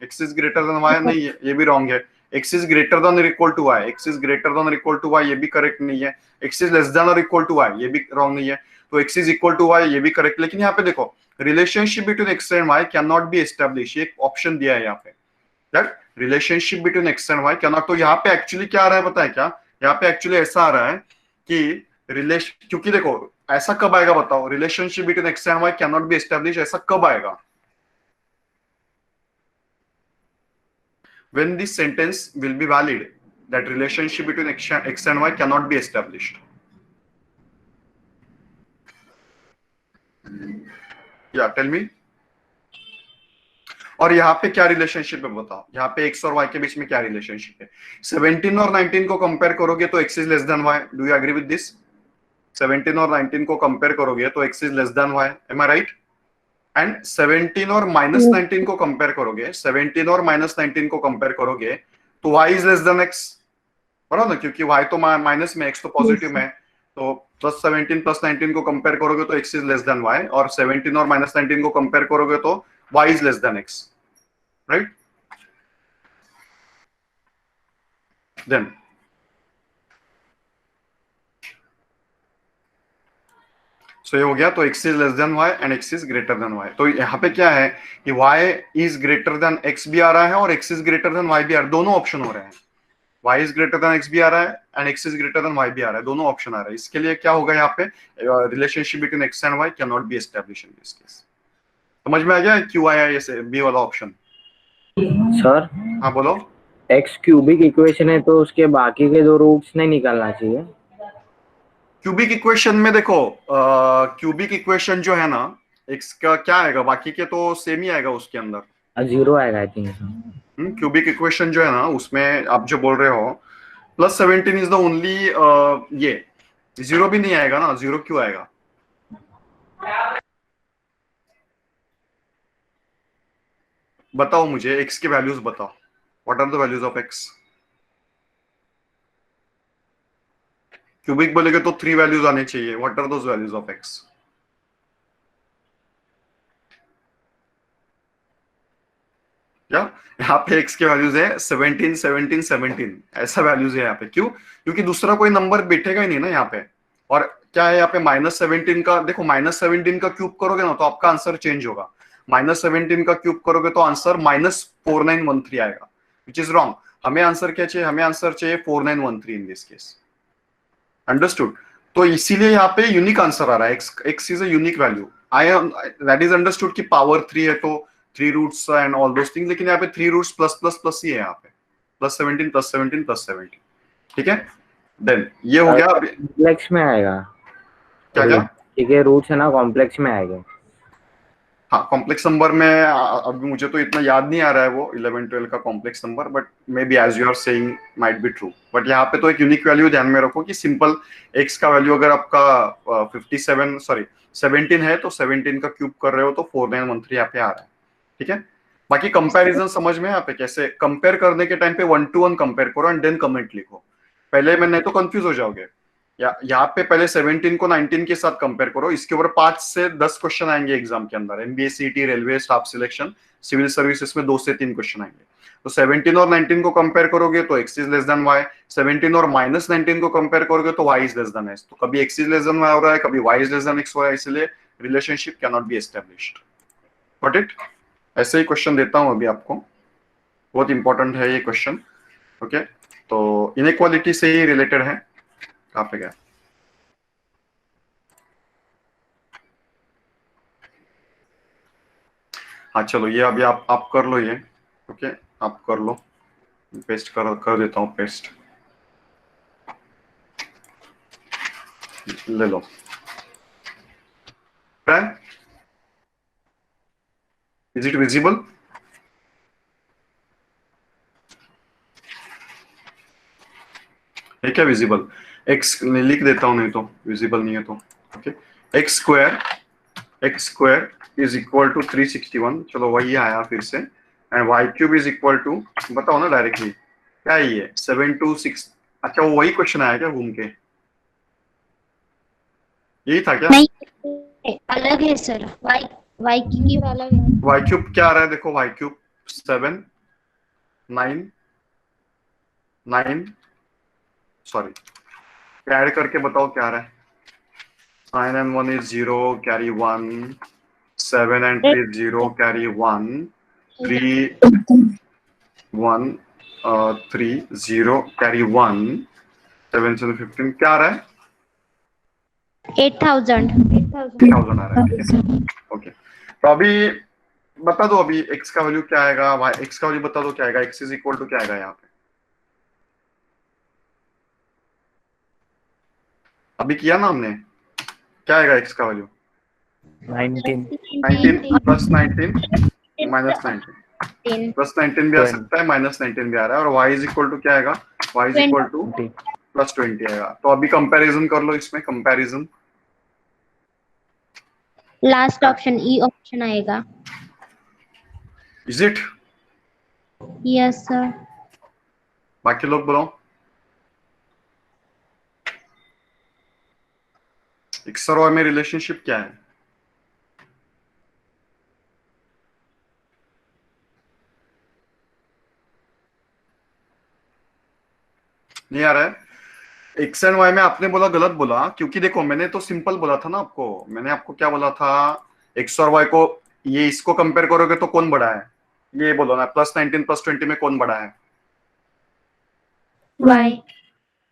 x is greater than Y नहीं है, ये भी रॉन्ग है। x इज ग्रेटर देन और equal to Y, x is greater than और इक्वल टू वाई, ये भी करेक्ट नहीं है। x इज लेस देन और इक्वल टू वाई, ये भी रॉन्ग नहीं है। तो x is equal to Y, ये भी करेक्ट। लेकिन यहाँ पे देखो, relationship between x and y can not be establish, ये ऑप्शन दिया है यहाँ पे, that relationship between x and y can not. तो यहाँ पे एक्चुअली क्या आ रहा है पता है क्या? यहाँ पे एक्चुअली ऐसा आ रहा है कि क्योंकि देखो ऐसा कब आएगा बताओ? Relationship between x and Y can not be establish, ऐसा कब आएगा? When this sentence will be valid, that relationship between x and Y can not be established. या टेल मी। और यहाँ पे क्या रिलेशनशिप है बताओ? यहाँ पे एक्स और वाई के बीच में क्या रिलेशनशिप है? 17 और 19 को कंपेयर करोगे तो x is less than Y. Do you agree with this? 17 और 19 को कंपेयर करोगे तो x is less than y, am I right? And 17 और -19 को कंपेयर करोगे, 17 और -19 को कंपेयर करोगे तो y is less than x, बराबर ना? क्योंकि y तो माइनस में, x तो पॉजिटिव में, तो प्लस 17 प्लस 19 को कंपेयर करोगे तो x is less than y, और 17 और माइनस 19 को कंपेयर करोगे तो y is less than x, right? Then so ये हो गया, तो x is less than y and x is greater than y। तो यहाँ पे क्या है कि y is greater than x भी आ रहा है और x is greater than y भी आ रहा है, दोनों ऑप्शन हो रहे हैं। y is greater than x भी आ रहा है and x is greater than y भी आ रहा है, दोनों ऑप्शन आ रहा है। इसके लिए क्या होगा यहाँ पे, relationship between x and y can not B establish in this case. समझ में आ गया क्यों आया ये बी वाला ऑप्शन? सर हाँ बोलो। एक्स क्यूबिक इक्वेशन है तो उसके बाकी के दो रूट्स नहीं निकालना चाहिए। क्यूबिक इक्वेशन में देखो, क्यूबिक इक्वेशन जो है ना, x का क्या आएगा, बाकी के तो सेम ही आएगा उसके अंदर, 0 आएगा आई थिंक। क्यूबिक इक्वेशन जो है ना उसमें आप जो बोल रहे हो प्लस 17 इज द ओनली, ये 0 भी नहीं आएगा ना, 0 क्यों आएगा? बताओ मुझे x के वैल्यूज बताओ, what are the values of x? Cubic बोलेगे तो 3 वैल्यूज आने चाहिए, what are those values of x? क्या यहाँ पे x के वैल्यूज है 17 17 17, ऐसा वैल्यूज है यहाँ पे। क्यों? क्योंकि दूसरा कोई नंबर बैठेगा ही नहीं ना यहाँ पे। और क्या है यहाँ पे -17 का, देखो -17 का क्यूब करोगे ना तो आपका आंसर चेंज होगा। -17 का क्यूब करोगे तो आंसर -4913 आएगा, विच इज रॉन्ग। हमें आंसर क्या चाहिए? हमें आंसर चाहिए 4913 इन दिस केस। अंडरस्टूड? तो इसीलिए यहाँ पे यूनिक आंसर आ रहा है, x is a unique value. I that is understood कि पावर 3 है तो 3 roots and all those things, लेकिन यहाँ पे 3 रूट्स प्लस प्लस प्लस ही है यहाँ पे, प्लस 17 प्लस 17 प्लस 17। ठीक है, देन ये हो गया। कॉम्प्लेक्स में आएगा क्या क्या? ठीक है, रूट्स है ना कॉम्प्लेक्स में आएगा। हाँ, कॉम्प्लेक्स नंबर में अभी मुझे तो इतना याद नहीं आ रहा है वो 11 12 का complex number, but may be as you are saying might be true. But यहाँ पे तो एक यूनिक वैल्यू ध्यान में रखो कि सिंपल x का वैल्यू अगर आपका 17 है तो 17 का क्यूब कर रहे हो तो 4913 यहाँ पे आ रहा है। ठीक है, बाकी कंपैरिजन समझ में यहाँ पे कैसे कंपेयर करने के टाइम पे 1 to 1 कंपेयर करो एंड देन कमेंट लिखो पहले, में नहीं तो कंफ्यूज हो जाओगे। यहाँ पे पहले 17 को 19 के साथ कंपेयर करो, इसके ऊपर 5 से 10 क्वेश्चन आएंगे एग्जाम के अंदर, MBA CET railway staff selection civil services में 2 से 3 क्वेश्चन आएंगे। तो 17 और 19 को कंपेयर करोगे तो x is less than y, 17 और -19 को कंपेयर करोगे तो y is less than x। तो कभी x is less than y हो रहा है, कभी y is less than x हो रहा है, इसलिए relationship can not be established. Got it? ऐसे ही क्वेश्चन देता हूं अभी आपको, बहुत इंपॉर्टेंट है ये क्वेश्चन। ओके, तो इनइक्वालिटी से ही रिलेटेड है। कहाँ पे गया? हाँ चलो, ये अभी आप कर लो ये। ओके, आप कर लो, पेस्ट कर देता हूँ, पेस्ट ले लो। Is it visible? है क्या विजिबल? x लिख देता हूं, नहीं तो विजिबल नहीं है तो। Okay, x square is equal to 361, चलो वही आया फिर से, and Y cube is equal to, बताओ ना डायरेक्टली क्या है ये, 726। अच्छा, वो वही क्वेश्चन आया क्या घूम के? यही था क्या? नहीं, अलग है सर। y क्यूब अलग है। वाई क्यूब क्या आ रहा है? देखो वाई क्यूब 7 9 9, सॉरी ऐड करके बताओ क्या आ रहा है। 9 and 1 is 0, carry 1, 7 and 3 is 0, carry 1, 3 1 3 0, carry 1, 7 7 15, क्या आ रहा है? 8000 1000 आ रहा है। ठीक है, ओके। तो अभी बता दो, अभी x का वैल्यू क्या आएगा, x का वैल्यू बता दो क्या आएगा, x इज इक्वल टू क्या आएगा यहाँ पे? अभी किया ना हमने, क्या आएगा x का वैल्यू? 19 प्लस 19 माइनस 19, प्लस 19 भी आ सकता है, माइनस 19 भी आ रहा है, और y इज इक्वल टू क्या आएगा? y is equal to plus 20 आएगा। तो अभी कंपैरिजन कर लो इसमें, comparison. Last option E option आएगा। Is it? Yes sir. बाकी लोग बोलो। एक्स और वाई में रिलेशनशिप क्या है? नहीं आ रहा है? एक्स एंड वाई में आपने बोला गलत बोला, क्योंकि देखो मैंने तो सिंपल बोला था ना आपको। मैंने आपको क्या बोला था? एक्स और वाई को, ये इसको कंपेयर करोगे तो कौन बड़ा है? ये बोलो ना, +19 +20 में कौन बड़ा है? Y.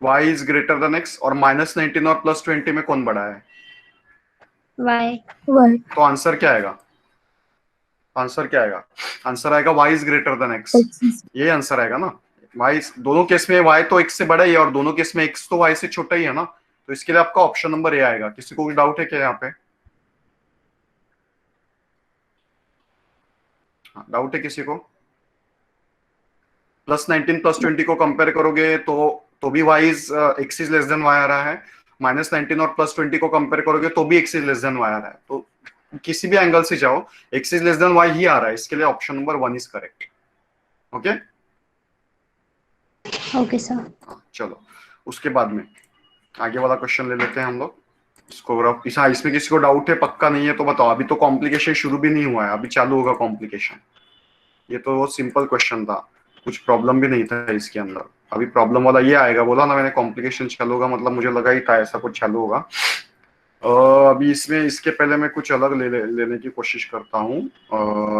y is greater than x, और -19 और +20 में कौन बड़ा है? Y. तो आंसर क्या आएगा? आंसर क्या आएगा? आंसर आएगा y is greater than x। ये आंसर आएगा ना। y दोनों केस में y तो x से बड़ा ही है, और दोनों केस में x तो y से छोटा ही है ना। तो इसके लिए आपका ऑप्शन नंबर ए आएगा। किसी को कोई डाउट है क्या यहाँ पे? डाउट है किसी को? +19 +20 को कंपेयर करोगे तो भी y is x is less than y आ रहा है। -19 और +20 को कंपेयर करोगे तो भी x is less than y आ रहा है। तो किसी भी एंगल से जाओ, x is less than y ही आ रहा है। इसके लिए option number 1 is correct. Okay, Okay, sir. चलो उसके बाद में आगे वाला क्वेश्चन ले लेते हैं हम लोग। इसमें किसी को डाउट है? पक्का नहीं है तो बताओ। अभी तो कॉम्प्लिकेशन शुरू भी नहीं हुआ है, अभी चालू होगा कॉम्प्लिकेशन। ये तो बहुत सिंपल क्वेश्चन था, कुछ प्रॉब्लम भी नहीं था इसके अंदर। अभी प्रॉब्लम वाला ये आएगा। बोला ना मैंने, कॉम्प्लिकेशन चालू होगा, मतलब मुझे लगा ही था ऐसा कुछ चालू होगा। अभी इसमें इसके पहले मैं कुछ अलग लेने की कोशिश करता हूँ।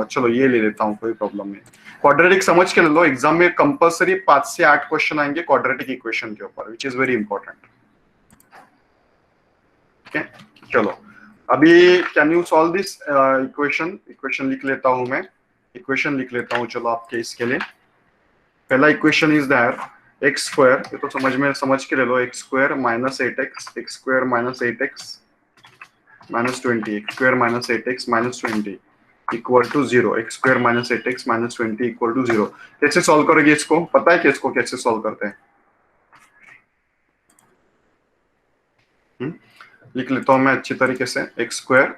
चलो ये ले लेता हूँ, कोई प्रॉब्लम नहीं। क्वाड्रेटिक समझ के ले लो, एग्जाम में कंपलसरी 5 से 8 क्वेश्चन आएंगे क्वाड्रेटिक इक्वेशन के ऊपर, विच इज वेरी इंपॉर्टेंट। ठीक है, चलो अभी can you solve this equation लिख लेता हूं मैं। इक्वेशन लिख लेता हूं, चलो आपके इसके लिए। पहला equation is that X square, ये तो समझ के ले लो, X square -8x, X square -8x -20, X square -8x -20 equal to 0, X square -8x -20 equal to 0। कैसे सॉल्व करोगे इसको? पता है कि इसको कैसे सॉल्व करते हैं? लिख लेता हूं मैं अच्छी तरीके से। X square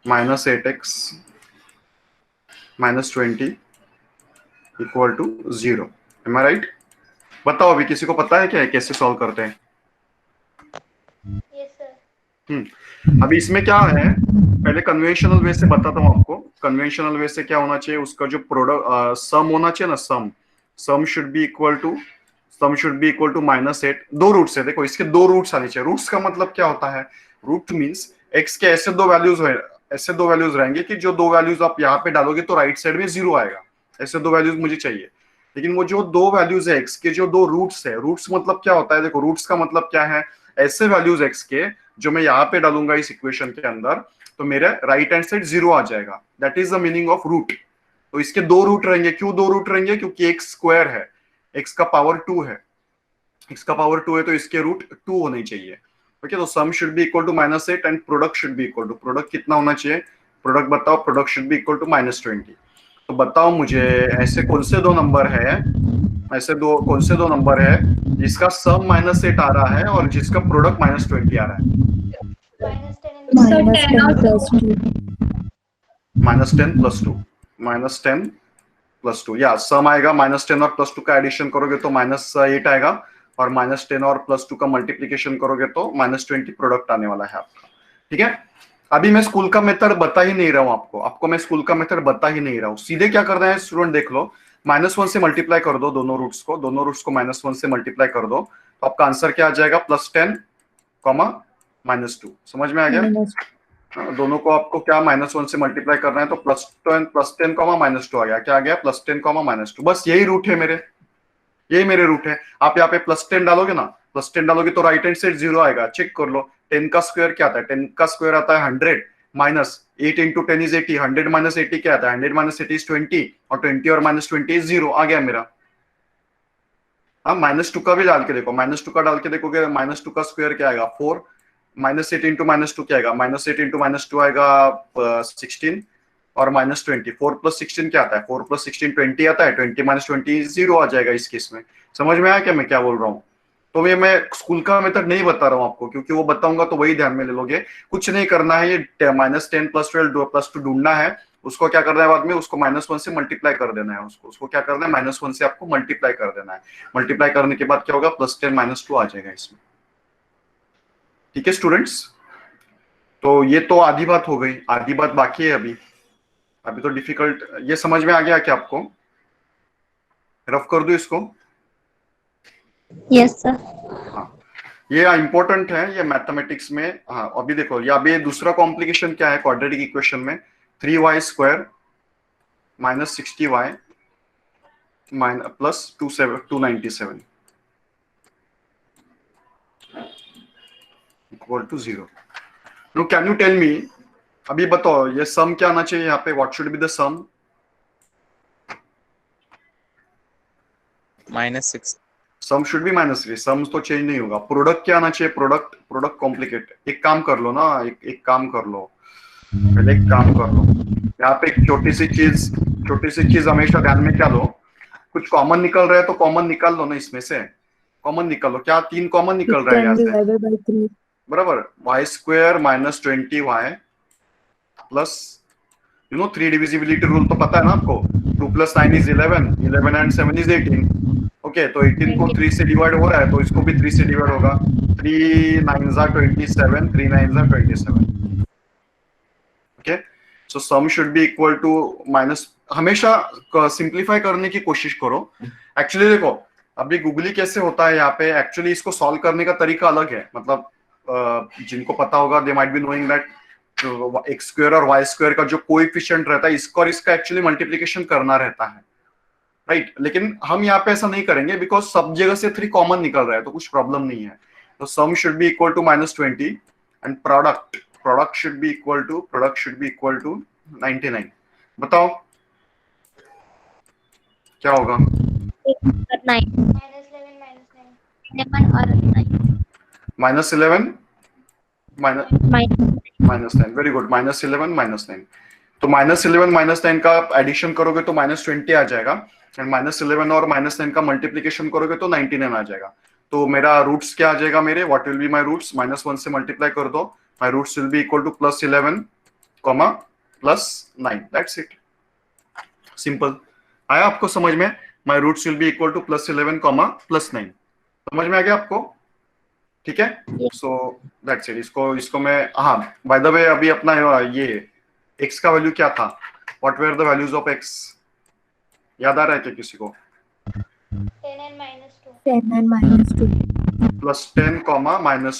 -8x -20 equal to 0। Am I right? बताओ अभी किसी को पता है क्या है कैसे सॉल्व करते हैं? Yes sir. अभी इसमें क्या है, पहले कन्वेंशनल वे से बताता हूँ आपको। कन्वेंशनल वे से क्या होना चाहिए, उसका जो प्रोडक्ट सम होना चाहिए ना, सम शुड बी इक्वल टू -8। दो रूट्स है, देखो इसके दो रूट्स आने चाहिए। रूट्स का मतलब क्या होता है? रूट मींस एक्स के ऐसे दो वैल्यूज रहेंगे कि जो दो वैल्यूज आप यहाँ पे डालोगे तो राइट साइड में 0 आएगा। ऐसे दो वैल्यूज मुझे चाहिए। लेकिन वो जो दो वैल्यूज है एक्स के, जो दो रूट्स है, रूट्स मतलब क्या होता है? देखो रूट्स का मतलब क्या है, ऐसे वैल्यूज एक्स के जो मैं यहाँ पे डालूंगा इस इक्वेशन के अंदर, तो मेरे राइट हैंड साइड 0 आ जाएगा। That is the meaning of root. तो इसके दो रूट रहेंगे। क्यों दो रूट रहेंगे? क्योंकि एक्स स्क्वायर है, एक्स का पावर 2 है, एक्स का पावर 2 है, तो इसके रूट 2 होने चाहिए। ओके, तो sum should be equal to -8 and product should be equal to, product कितना होना चाहिए? प्रोडक्ट बताओ। Product should be equal to -20। तो बताओ मुझे ऐसे कौन से दो नंबर है, कौन से दो नंबर है जिसका सम -8 आ रहा है और जिसका प्रोडक्ट -20 आ रहा है? सर 10 और +2। -10 + 2 या सम आएगा। -10 और +2 का एडिशन करोगे तो -8 आएगा, और -10 और +2 का मल्टीप्लीकेशन करोगे तो -20 प्रोडक्ट आने वाला है आपका। ठीक है, अभी मैं स्कूल का मेथड बता ही नहीं रहा हूं आपको मैं स्कूल का मेथड बता ही नहीं रहा हूं। सीधे क्या करना है स्टूडेंट, देख लो, -1 से मल्टीप्लाई कर दो दोनों रूट्स को -1 से मल्टीप्लाई कर दो, तो आपका आंसर क्या आ जाएगा? +10, -2। समझ में आ गया? दोनों को आपको क्या -1 से मल्टीप्लाई करना है, तो +10, -2 आ गया। क्या आ गया? +10, -2। बस यही रूट है मेरे रूट है। आप यहाँ पे +10 डालोगे ना, +10 डालोगे तो राइट हैंड साइड 0 आएगा। चेक कर लो, 10 का स्क्वायर क्या आता है? 10 का स्क्वायर आता है 100, -8 × 10 इज 80। 100 - 80 क्या आता है? 100 - 80 इज 20, और 20 और -20 इज 0 आ गया मेरा। हाँ, -2 का भी डाल के देखो, -2 का डाल के देखोगे, -2 का स्क्वायर क्या आएगा? 4, -8 × -2 क्या आएगा? -8 × -2 आएगा 16, और -20। 4 + 16 क्या आता है? 4 + 16 20 आता है। 20 - 20 0 आ जाएगा इस केस में। समझ में आया क्या मैं क्या बोल रहा हूँ? तो ये मैं स्कूल का मेथड नहीं बता रहा हूँ आपको, क्योंकि वो बताऊंगा तो वही ध्यान में ले लोगे। कुछ नहीं करना है, ये -10 + 12 + 2 ढूंढना है। उसको क्या करना है बाद में? उसको -1 से मल्टीप्लाई कर देना है। उसको क्या करना है? -1 से आपको मल्टीप्लाई कर देना है। मल्टीप्लाई करने के बाद क्या होगा? +10 - 2 आ जाएगा इसमें। ठीक है स्टूडेंट्स, तो ये तो आधी बात हो गई, आधी बात बाकी है अभी। अभी तो डिफिकल्ट, ये समझ में आ गया क्या आपको? रफ कर दूं इसको? Yes sir. हाँ, ये इंपॉर्टेंट है ये मैथमेटिक्स में। हाँ, अभी देखो, या अभी दूसरा कॉम्प्लिकेशन क्या है क्वाड्रेटिक इक्वेशन में, 3y² minus 60y plus 297 equal to 0। No, can you tell me, अभी बताओ ये सम क्या आना चाहिए यहाँ पे? What should be the sum? -6। Sum should be -3। Sum तो चेंज नहीं होगा। प्रोडक्ट क्या आना चाहिए? Product complicate. एक काम कर लो ना, एक काम कर लो, पहले एक काम कर लो। यहाँ पे एक छोटी सी चीज हमेशा ध्यान में क्या लो, कुछ कॉमन निकल रहा है तो कॉमन निकाल लो ना, इसमें से कॉमन निकाल लो। क्या 3 कॉमन निकल रहा है यहाँ से? बराबर, y² minus 20y plus, 3 divisibility rule तो पता है ना आपको, 2 + 9 इज 11, 11 एंड 7 इज 18। ओके, तो 18 को 3 से डिवाइड हो रहा है तो इसको भी 3 से डिवाइड होगा। 3 9s are 27, 3 9s are 27। Okay, so sum should be equal to minus. हमेशा सिंप्लीफाई करने की कोशिश करो। एक्चुअली देखो, अभी गूगली कैसे होता है यहाँ पे, एक्चुअली इसको सॉल्व करने का तरीका अलग है। मतलब जिनको पता होगा, they might be knowing that x² और y² का जो कोएफिशिएंट रहता है, इसका और इसका एक्चुअली मल्टीप्लिकेशन करना रहता है, राइट? लेकिन हम यहाँ पे ऐसा नहीं करेंगे बिकॉज सब जगह से 3 कॉमन निकल रहा है तो कुछ प्रॉब्लम नहीं है। तो sum should be equal to -20 and product should be equal to 99। बताओ क्या होगा? 9 और 9 -11 -9। Very good, -11 -9। तो -11 -9 का एडिशन करोगे तो -20 आ जाएगा, एंड -11 और -9 का मल्टीप्लीकेशन करोगे तो 99 आ जाएगा। तो मेरा रूट्स क्या आ जाएगा मेरे? What will be my roots? -1 से मल्टीप्लाई कर दो, my roots will be equal to +11, +9। That's it, simple. आया आपको समझ में? My roots will be equal to +11, +9। समझ में आ गया आपको? ठीक है, सो दैट्स इट। इसको मैं, हाँ बाय द वे, अभी अपना ये x का वैल्यू क्या था? What were the values of x? याद आ रहा है क्या किसी को? 10 and -2। +10,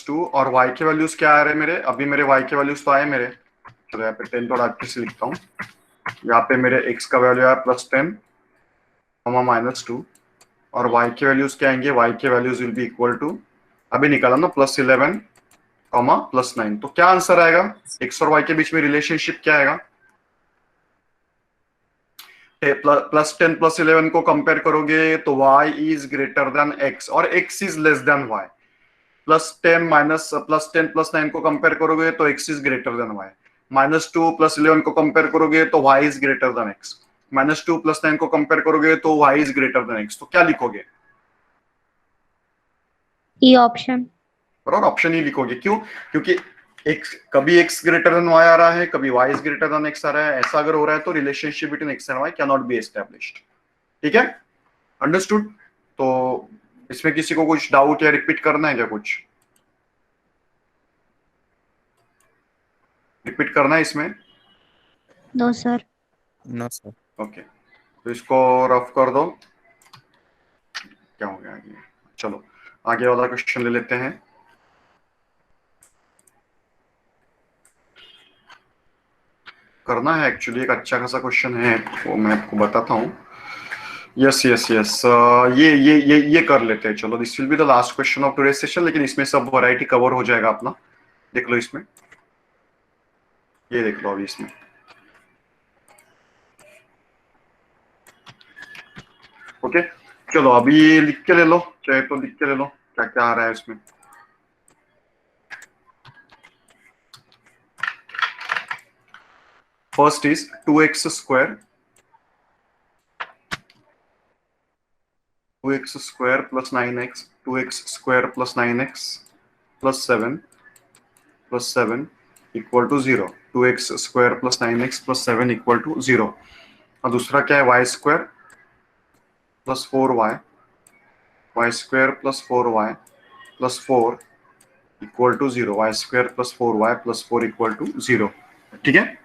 -2। और y के वैल्यूज क्या आ रहे हैं मेरे? अभी मेरे y के वैल्यूज तो आए मेरे, चलो यहाँ पे 10 थोड़ा अच्छे से लिखता हूँ। यहाँ पे मेरे x का वैल्यू आया +10, -2, और y के वैल्यूज क्या आएंगे? y के values will be equal to, अभी निकाला ना, +11, +9। तो क्या आंसर आएगा? x और y के बीच में रिलेशनशिप क्या आएगा? +10 +11 को कंपेयर करोगे तो y is greater than x और x is less than y। +10 +9 को कंपेयर करोगे तो x is greater than y। -2 +11 को कंपेयर करोगे तो y is greater than x। -2 +9 को कंपेयर करोगे तो y is greater than x। तो क्या लिखोगे? E option. बराबर, ऑप्शन ही लिखोगे। क्यों? क्योंकि x, कभी x ग्रेटर देन y आ रहा है, कभी y is greater than x आ रहा है। ऐसा अगर हो रहा है तो relationship between x and y can not B established. ठीक है, अंडरस्टूड? तो इसमें किसी को कुछ डाउट या रिपीट करना है क्या? कुछ रिपीट करना है इसमें? No sir. No sir. Okay, तो इसको रफ कर दो। क्या हो गया आगे? चलो आगे वाला क्वेश्चन ले लेते हैं। करना है एक्चुअली, एक अच्छा खासा क्वेश्चन है, वो मैं आपको बताता हूँ। यस यस यस, ये कर लेते हैं। चलो, this will be the last question of today session, लेकिन इसमें सब वैरायटी कवर हो जाएगा अपना। देख लो इसमें, ये देख लो अभी इसमें। ओके, चलो अभी लिख के ले लो, चाहे तो लिख के ले लो क्या क्या आ रहा है इसमें। First is 2x² 2x² + 9x, 2x² + 9x + 7 equal to 0। 2x² + 9x + 7 equal to 0। और दूसरा क्या है? y² + 4y, y² + 4y + 4 equal to 0, Y square plus 4y plus 4 equal to 0। ठीक है,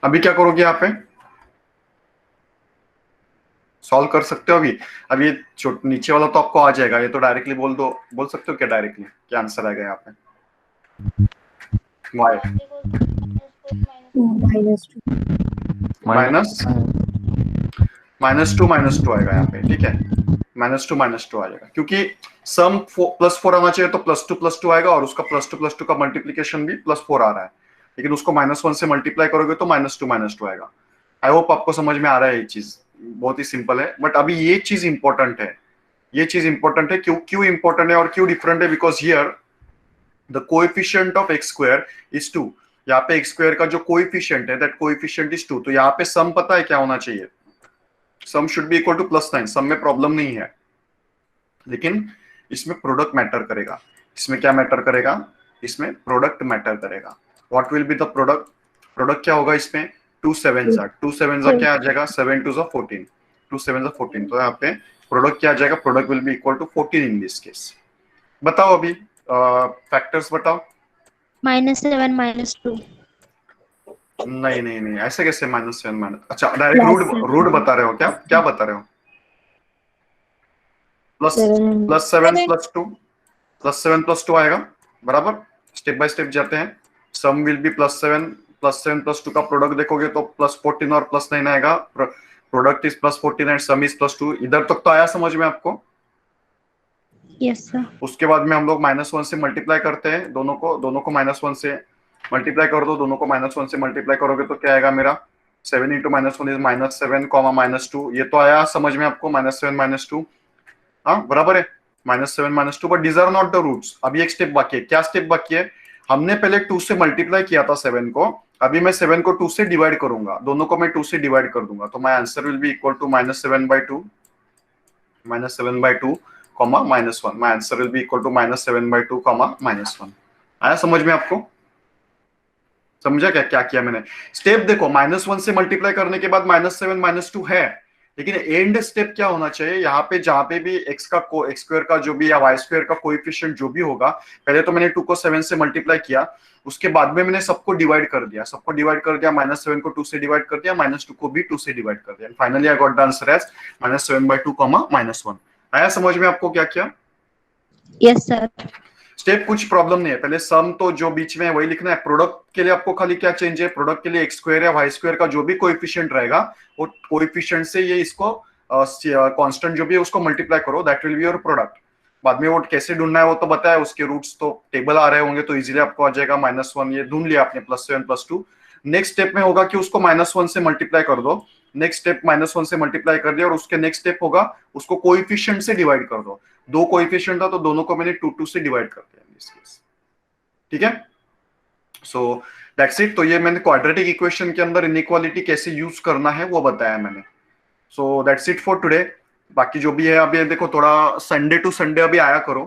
अभी क्या करोगे यहाँ पे, सॉल्व कर सकते हो अभी। अब ये नीचे वाला तो आपको आ जाएगा, ये तो डायरेक्टली बोल दो, बोल सकते हो क्या डायरेक्टली, क्या आंसर आएगा यहाँ पे, y माइनस टू आएगा यहाँ पे। ठीक है, -2 आ जाएगा, क्योंकि सम +4 आना चाहिए तो +2 आएगा, और उसका +2 का मल्टीप्लीकेशन भी +4 आ रहा है, लेकिन उसको -1 से मल्टीप्लाई करोगे तो -2 आएगा। आई होप आपको समझ में आ रहा है, ये चीज बहुत ही सिंपल है। बट अभी ये चीज इंपॉर्टेंट है, ये चीज इंपॉर्टेंट है। क्यों इंपॉर्टेंट है और क्यों डिफरेंट है, because here the coefficient of x² is 2। यहाँ पे x² का जो कोएफिशिएंट है, दैट कोएफिशिएंट इज 2। तो यहाँ पे सम पता है क्या होना चाहिए, सम शुड बी इक्वल टू +9। सम में प्रॉब्लम नहीं है, लेकिन इसमें प्रोडक्ट मैटर करेगा। इसमें क्या मैटर करेगा, इसमें प्रोडक्ट मैटर करेगा। What will be the product, product क्या होगा इसमें, 2 7 क्या आ जाएगा, 7 2 14, 2 7 14। तो यहाँ पे प्रोडक्ट क्या आ जाएगा, product will be equal to 14 in this case. बताओ अभी फैक्टर्स बताओ। -7 -2 नहीं नहीं नहीं, ऐसे कैसे -7 अच्छा डायरेक्ट रूट बता रहे हो क्या, क्या बता रहे हो, +7 + 2 आएगा बराबर। स्टेप बाय स्टेप जाते हैं। सम विल बी +7 + 2 का प्रोडक्ट देखोगे तो +14 और +9 आएगा। Product is +14 and some is +2। इधर तक तो आया समझ में आपको, यस सर। उसके बाद में हम लोग -1 से मल्टीप्लाई करते हैं, दोनों को -1 से मल्टीप्लाई कर दो, दोनों को -1 से मल्टीप्लाई करोगे तो क्या आएगा मेरा, 7 × -1 इज -7, -2। ये तो आया समझ में आपको, -7 -2, हाँ बराबर है, -7 -2। But these are not the roots. अभी एक स्टेप बाकी है। क्या स्टेप बाकी है, हमने पहले 2 से मल्टीप्लाई किया था 7 को, अभी मैं 7 को 2 से डिवाइड करूंगा, दोनों को मैं 2 से डिवाइड कर दूंगा, तो my answer will be equal to -7/2, -7/2, -1। My answer will be equal to -7/2, -1। आया समझ में आपको, समझा क्या क्या किया मैंने। स्टेप देखो, -1 से मल्टीप्लाई करने के बाद -7 -2 है, लेकिन एंड स्टेप क्या होना चाहिए, यहाँ पे जहां पे भी x² का जो भी या y² का कोएफिशिएंट जो भी होगा, पहले तो मैंने 2 को 7 से मल्टीप्लाई किया, उसके बाद में मैंने सबको डिवाइड कर दिया, -7 को 2 से डिवाइड कर दिया, -2 को भी 2 से डिवाइड कर दिया। Finally I got the answer as -7/2, -1। आया समझ में आपको क्या किया। Yes sir. स्टेप कुछ प्रॉब्लम नहीं है, पहले सम तो जो बीच में है वही लिखना है। प्रोडक्ट के लिए आपको खाली क्या चेंज है, प्रोडक्ट के लिए x² या y² का जो भी कोएफिशिएंट रहेगा, वो कोएफिशिएंट से ये इसको कांस्टेंट जो भी है उसको मल्टीप्लाई करो, that will be your product. बाद में वो कैसे ढूंढना है वो तो बताया, उसके रूट्स तो टेबल आ रहे होंगे, तो इजीली आपको आ जाएगा। -1 ये ढूंढ लिया आपने, +7 +2। नेक्स्ट स्टेप में होगा कि उसको -1 से मल्टीप्लाई कर दो, नेक्स्ट स्टेप -1 से मल्टीप्लाई कर दिया, और उसके नेक्स्ट स्टेप होगा उसको कोएफिशिएंट से डिवाइड कर दो। 2 कोएफिशिएंट था तो दोनों को मैंने 2 से डिवाइड कर दिया इस केस। ठीक है, सो दैट्स इट। तो ये मैंने क्वाड्रेटिक इक्वेशन के अंदर इनइक्वालिटी कैसे यूज करना है वो बताया मैंने। So that's it for today. बाकी जो भी है अभी देखो, थोड़ा संडे टू संडे अभी आया करो,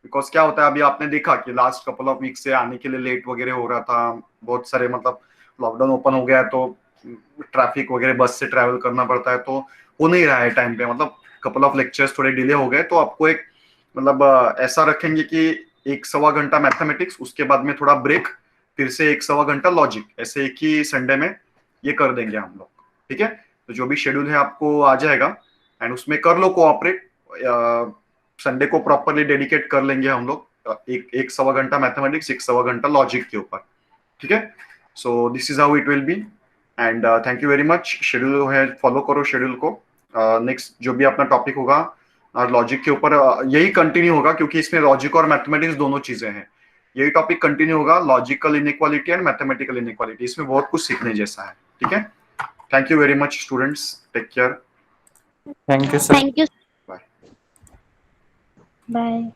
बिकॉज क्या होता है अभी आपने देखा कि लास्ट कपल ऑफ वीक से आने के लिए लेट वगैरह हो रहा था, बहुत सारे मतलब लॉकडाउन ओपन हो गया है तो ट्रैफिक वगैरह, बस से ट्रैवल करना पड़ता है, तो हो नहीं रहा है टाइम पे, मतलब कपल ऑफ लेक्चर्स थोड़े डिले हो गए। तो आपको एक मतलब ऐसा रखेंगे कि 1-1.25 घंटा मैथमेटिक्स, उसके बाद में थोड़ा ब्रेक, फिर से 1-1.25 घंटा लॉजिक, ऐसे एक ही संडे में ये कर देंगे हम लोग। ठीक है, तो जो भी शेड्यूल है आपको आ जाएगा, एंड उसमें कर लो कोऑपरेट। संडे को प्रॉपरली डेडिकेट कर लेंगे हम लोग, 1-1.25 घंटा मैथमेटिक्स, 1-1.25 घंटा लॉजिक के ऊपर। ठीक है, so this is how it will be, and thank you very much. Schedule है, फॉलो करो शेड्यूल को। नेक्स्ट जो भी अपना टॉपिक होगा लॉजिक के ऊपर, यही कंटिन्यू होगा, क्योंकि इसमें लॉजिक और मैथमेटिक्स दोनों चीजें हैं। यही टॉपिक कंटिन्यू होगा, logical inequality and mathematical inequality. इसमें बहुत कुछ सीखने जैसा है। ठीक है, thank you very much students, take care. Thank you sir. Thank you. Bye. Bye.